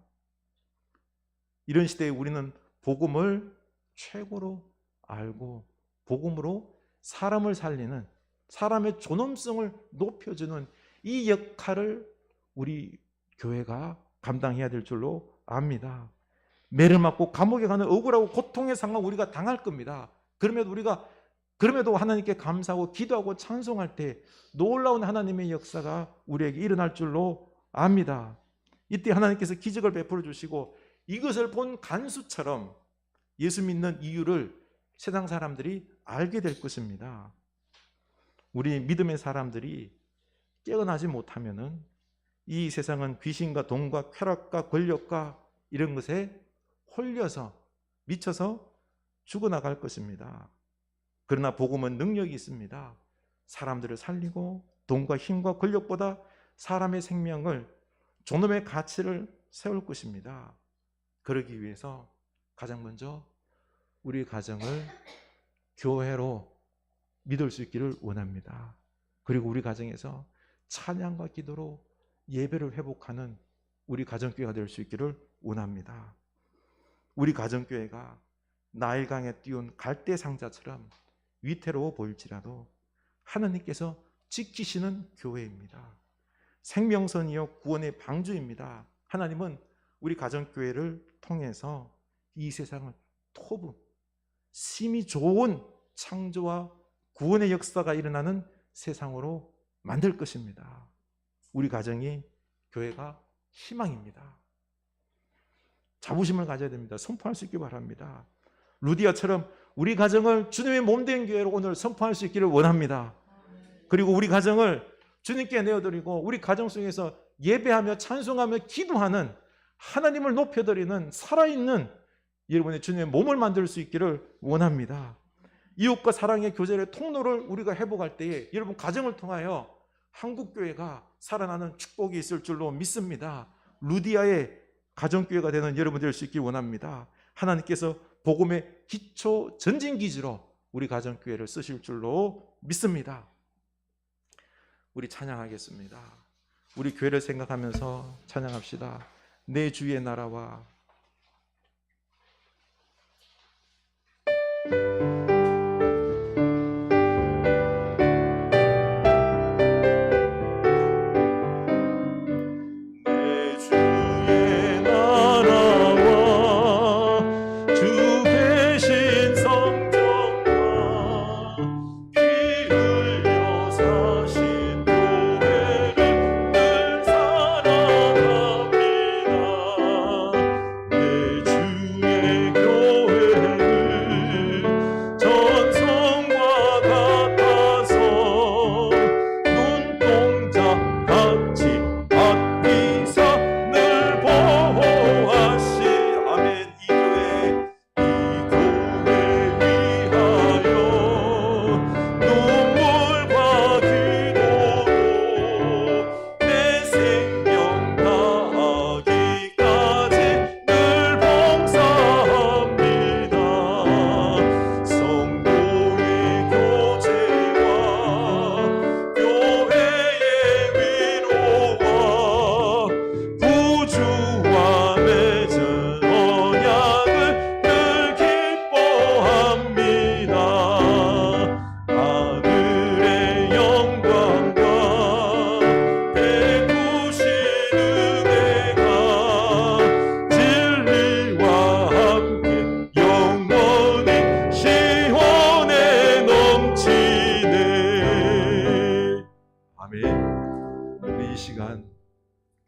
이런 시대에 우리는 복음을 최고로 알고 복음으로 사람을 살리는, 사람의 존엄성을 높여주는 이 역할을 우리 교회가 감당해야 될 줄로 압니다. 매를 맞고 감옥에 가는 억울하고 고통의 상황 우리가 당할 겁니다. 그럼에도 하나님께 감사하고 기도하고 찬송할 때 놀라운 하나님의 역사가 우리에게 일어날 줄로 압니다. 이때 하나님께서 기적을 베풀어 주시고 이것을 본 간수처럼 예수 믿는 이유를 세상 사람들이 알게 될 것입니다. 우리 믿음의 사람들이 깨어나지 못하면은 이 세상은 귀신과 돈과 쾌락과 권력과 이런 것에 홀려서 미쳐서 죽어나갈 것입니다. 그러나 복음은 능력이 있습니다. 사람들을 살리고 돈과 힘과 권력보다 사람의 생명을, 존엄의 가치를 세울 것입니다. 그러기 위해서 가장 먼저 우리 가정을 교회로 믿을 수 있기를 원합니다. 그리고 우리 가정에서 찬양과 기도로 예배를 회복하는 우리 가정교회가 될 수 있기를 원합니다. 우리 가정교회가 나일강에 띄운 갈대상자처럼 위태로워 보일지라도 하나님께서 지키시는 교회입니다. 생명선이요 구원의 방주입니다. 하나님은 우리 가정교회를 통해서 이 세상을 토부, 심히 좋은 창조와 구원의 역사가 일어나는 세상으로 만들 것입니다. 우리 가정이, 교회가 희망입니다. 자부심을 가져야 됩니다. 선포할 수 있기 바랍니다. 루디아처럼 우리 가정을 주님의 몸된 교회로 오늘 선포할 수 있기를 원합니다. 그리고 우리 가정을 주님께 내어드리고 우리 가정 속에서 예배하며 찬송하며 기도하는, 하나님을 높여드리는 살아있는 여러분의 주님의 몸을 만들 수 있기를 원합니다. 이웃과 사랑의 교제의 통로를 우리가 회복할 때에 여러분 가정을 통하여 한국교회가 살아나는 축복이 있을 줄로 믿습니다. 루디아의 가정교회가 되는 여러분 될 수 있길 원합니다. 하나님께서 복음의 기초 전진기지로 우리 가정교회를 쓰실 줄로 믿습니다. 우리 찬양하겠습니다. 우리 교회를 생각하면서 찬양합시다. 내 주의 나라와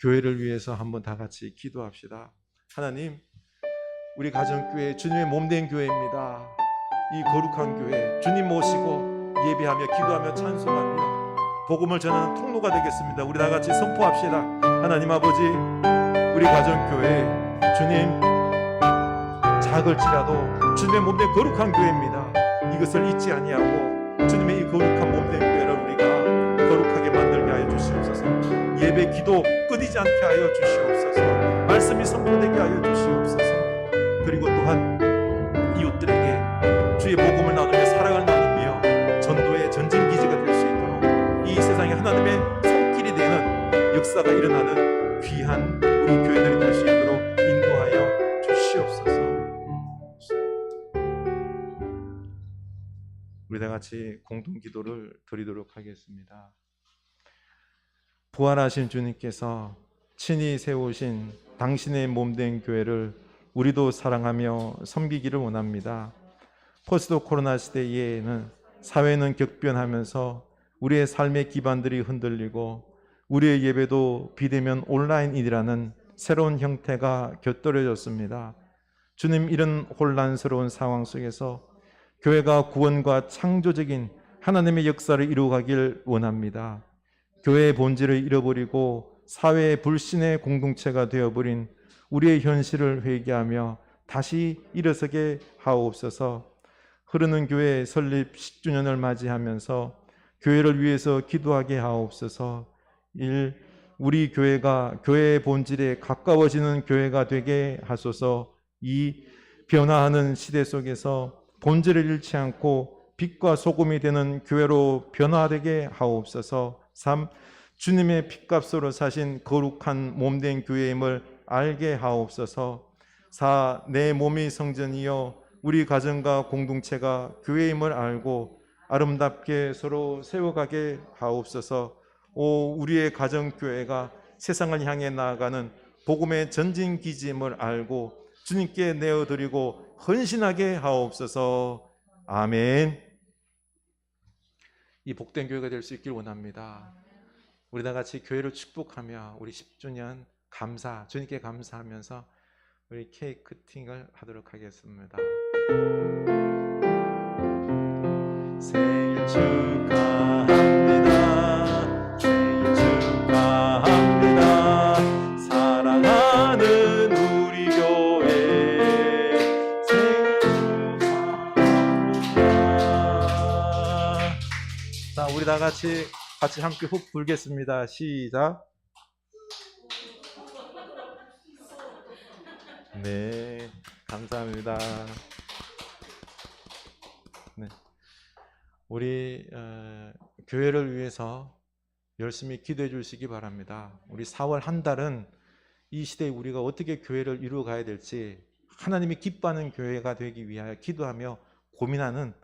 교회를 위해서 한번 다 같이 기도합시다. 하나님, 우리 가정교회 주님의 몸된 교회입니다. 이 거룩한 교회 주님 모시고 예배하며 기도하며 찬송하며 복음을 전하는 통로가 되겠습니다. 우리 다 같이 선포합시다. 하나님 아버지, 우리 가정교회 주님 작을지라도 주님의 몸된 거룩한 교회입니다. 이것을 잊지 아니하고 주님의 이 거룩한 몸된 교회를 우리가 거룩하게 만들게 하여 주시옵소서. 예배 기도 끊이지 않게 하여 주시옵소서. 말씀이 선포되게 하여 주시옵소서. 그리고 또한 이웃들에게 주의 복음을 나누며 사랑을 나누며 전도의 전진기지가 될 수 있도록 이 세상에 하나님의 손길이 되는 역사가 일어나는 귀한 우리 교회들이 될 수 있도록 인도하여 주시옵소서. 우리 다 같이 공동 기도를 드리도록 하겠습니다. 부활하신 주님께서 친히 세우신 당신의 몸된 교회를 우리도 사랑하며 섬기기를 원합니다. 포스트 코로나 시대에는 사회는 격변하면서 우리의 삶의 기반들이 흔들리고 우리의 예배도 비대면 온라인이라는 새로운 형태가 곁들여졌습니다. 주님, 이런 혼란스러운 상황 속에서 교회가 구원과 창조적인 하나님의 역사를 이루어가길 원합니다. 교회의 본질을 잃어버리고 사회의 불신의 공동체가 되어버린 우리의 현실을 회개하며 다시 일어서게 하옵소서. 흐르는 교회 설립 10주년을 맞이하면서 교회를 위해서 기도하게 하옵소서. 우리 교회가 교회의 본질에 가까워지는 교회가 되게 하소서. 이 변화하는 시대 속에서 본질을 잃지 않고 빛과 소금이 되는 교회로 변화되게 하옵소서. 3. 주님의 핏값으로 사신 거룩한 몸된 교회임을 알게 하옵소서. 4. 내 몸이 성전이요 우리 가정과 공동체가 교회임을 알고 아름답게 서로 세워가게 하옵소서. 오, 우리의 가정교회가 세상을 향해 나아가는 복음의 전진기지임을 알고 주님께 내어드리고 헌신하게 하옵소서. 아멘. 이 복된 교회가 될 수 있길 원합니다. 우리 다 같이 교회를 축복하며 우리 10주년 감사, 주님께 감사하면서 우리 케이크 커팅을 하도록 하겠습니다. 생일 축하합니다. 생일 축하합니다. 사랑하는 우리 교회 생일 축하합니다. 자, 우리 다 같이 함께 훅 불겠습니다. 시작. 네, 감사합니다. 네, 우리 교회를 위해서 열심히 기도해 주시기 바랍니다. 우리 4월 한 달은 이 시대에 우리가 어떻게 교회를 이루어 가야 될지 하나님이 기뻐하는 교회가 되기 위하여 기도하며 고민하는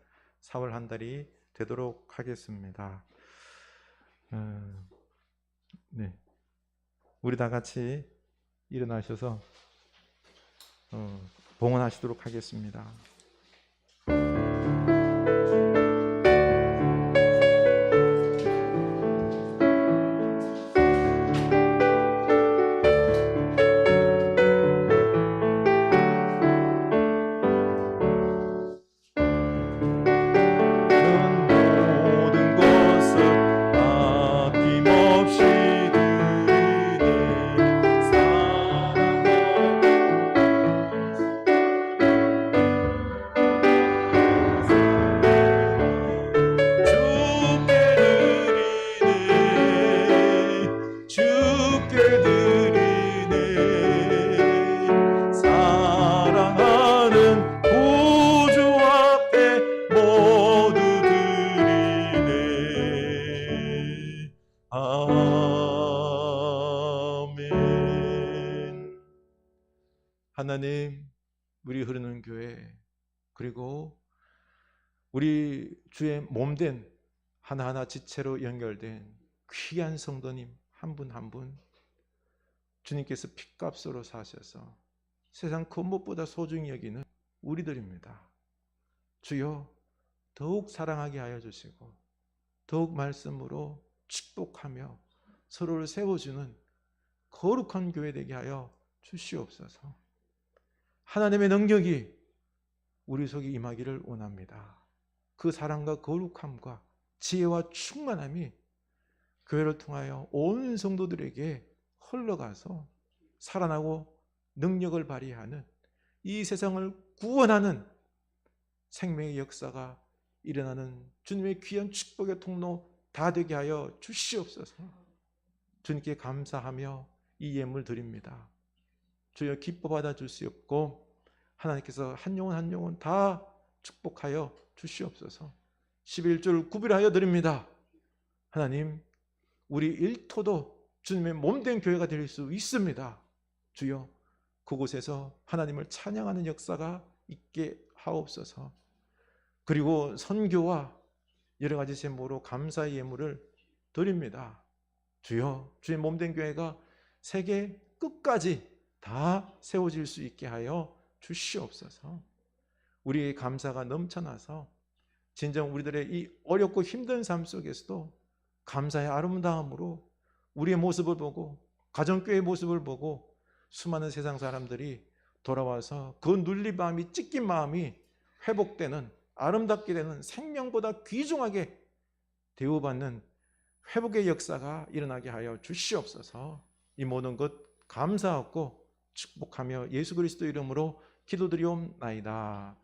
4월 한 달이 되도록 하겠습니다. 네, 우리 다 같이 일어나셔서 봉헌하시도록 하겠습니다. 하나님, 우리 흐르는 교회 그리고 우리 주의 몸된 하나하나 지체로 연결된 귀한 성도님 한 분 한 분 주님께서 핏값으로 사셔서 세상 그 무엇보다 소중히 여기는 우리들입니다. 주여, 더욱 사랑하게 하여 주시고 더욱 말씀으로 축복하며 서로를 세워주는 거룩한 교회 되게 하여 주시옵소서. 하나님의 능력이 우리 속에 임하기를 원합니다. 그 사랑과 거룩함과 지혜와 충만함이 교회를 통하여 온 성도들에게 흘러가서 살아나고 능력을 발휘하는, 이 세상을 구원하는 생명의 역사가 일어나는 주님의 귀한 축복의 통로 다 되게 하여 주시옵소서. 주님께 감사하며 이 예물 드립니다. 주여 기뻐 받아 주시옵고 하나님께서 한 영혼 한 영혼 다 축복하여 주시옵소서. 11줄 구별하여 드립니다. 하나님, 우리 일터도 주님의 몸된 교회가 될 수 있습니다. 주여 그곳에서 하나님을 찬양하는 역사가 있게 하옵소서. 그리고 선교와 여러 가지 제목으로 감사의 예물을 드립니다. 주여, 주의 몸된 교회가 세계 끝까지 다 세워질 수 있게 하여 주시옵소서. 우리의 감사가 넘쳐나서 진정 우리들의 이 어렵고 힘든 삶 속에서도 감사의 아름다움으로 우리의 모습을 보고, 가정교회의 모습을 보고 수많은 세상 사람들이 돌아와서 그 눌린 마음이, 찢긴 마음이 회복되는, 아름답게 되는, 생명보다 귀중하게 대우받는 회복의 역사가 일어나게 하여 주시옵소서. 이 모든 것 감사하고 축복하며 예수 그리스도 이름으로 기도드리옵나이다.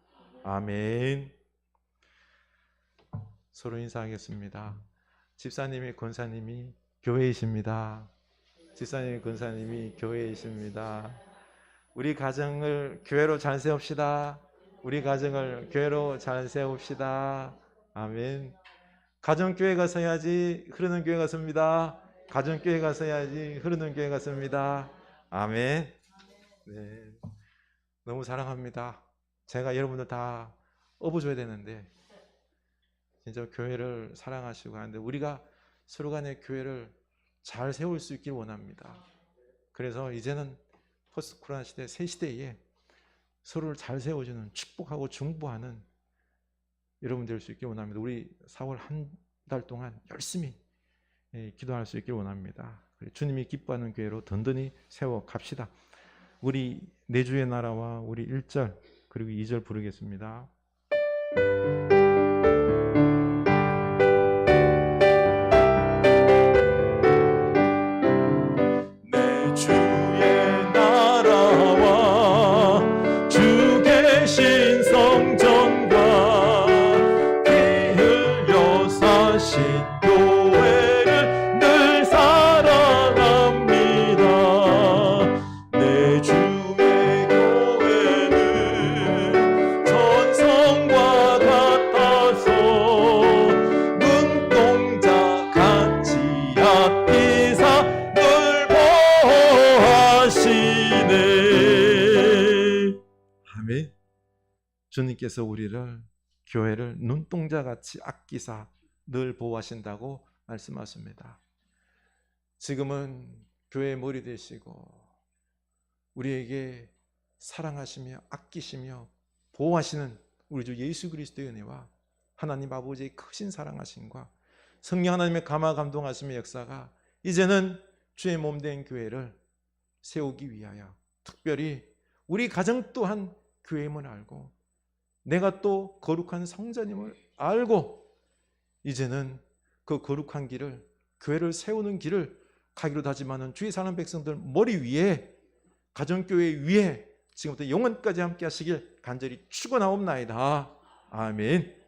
아멘. 서로 인사하겠습니다. 집사님이, 권사님이 교회이십니다. 집사님이, 권사님이 교회이십니다. 우리 가정을 교회로 잘 세웁시다. 우리 가정을 교회로 잘 세웁시다. 아멘. 가정교회가 서야지 흐르는 교회가 섭니다. 가정교회가 서야지 흐르는 교회가 섭니다. 아멘. 네, 너무 사랑합니다. 제가 여러분들 다 업어줘야 되는데 진짜 교회를 사랑하시고 하는데 우리가 서로 간의 교회를 잘 세울 수 있길 원합니다. 그래서 이제는 포스트 코로나 시대, 새 시대에 서로를 잘 세워주는, 축복하고 중보하는 여러분 될 수 있길 원합니다. 우리 4월 한 달 동안 열심히 기도할 수 있길 원합니다. 주님이 기뻐하는 교회로 든든히 세워 갑시다. 우리 내주의 나라와 우리 1절 그리고 2절 부르겠습니다. 주님께서 우리를, 교회를 눈동자같이 아끼사 늘 보호하신다고 말씀하십니다. 지금은 교회의 머리 되시고 우리에게 사랑하시며 아끼시며 보호하시는 우리 주 예수 그리스도의 은혜와 하나님 아버지의 크신 사랑하심과 성령 하나님의 감화 감동하심의 역사가 이제는 주의 몸된 교회를 세우기 위하여, 특별히 우리 가정 또한 교회임을 알고 내가 또 거룩한 성전임을 알고 이제는 그 거룩한 길을, 교회를 세우는 길을 가기로 다짐하는 주의 사랑하는 백성들 머리 위에, 가정교회 위에 지금부터 영원까지 함께 하시길 간절히 축원하옵나이다. 아멘.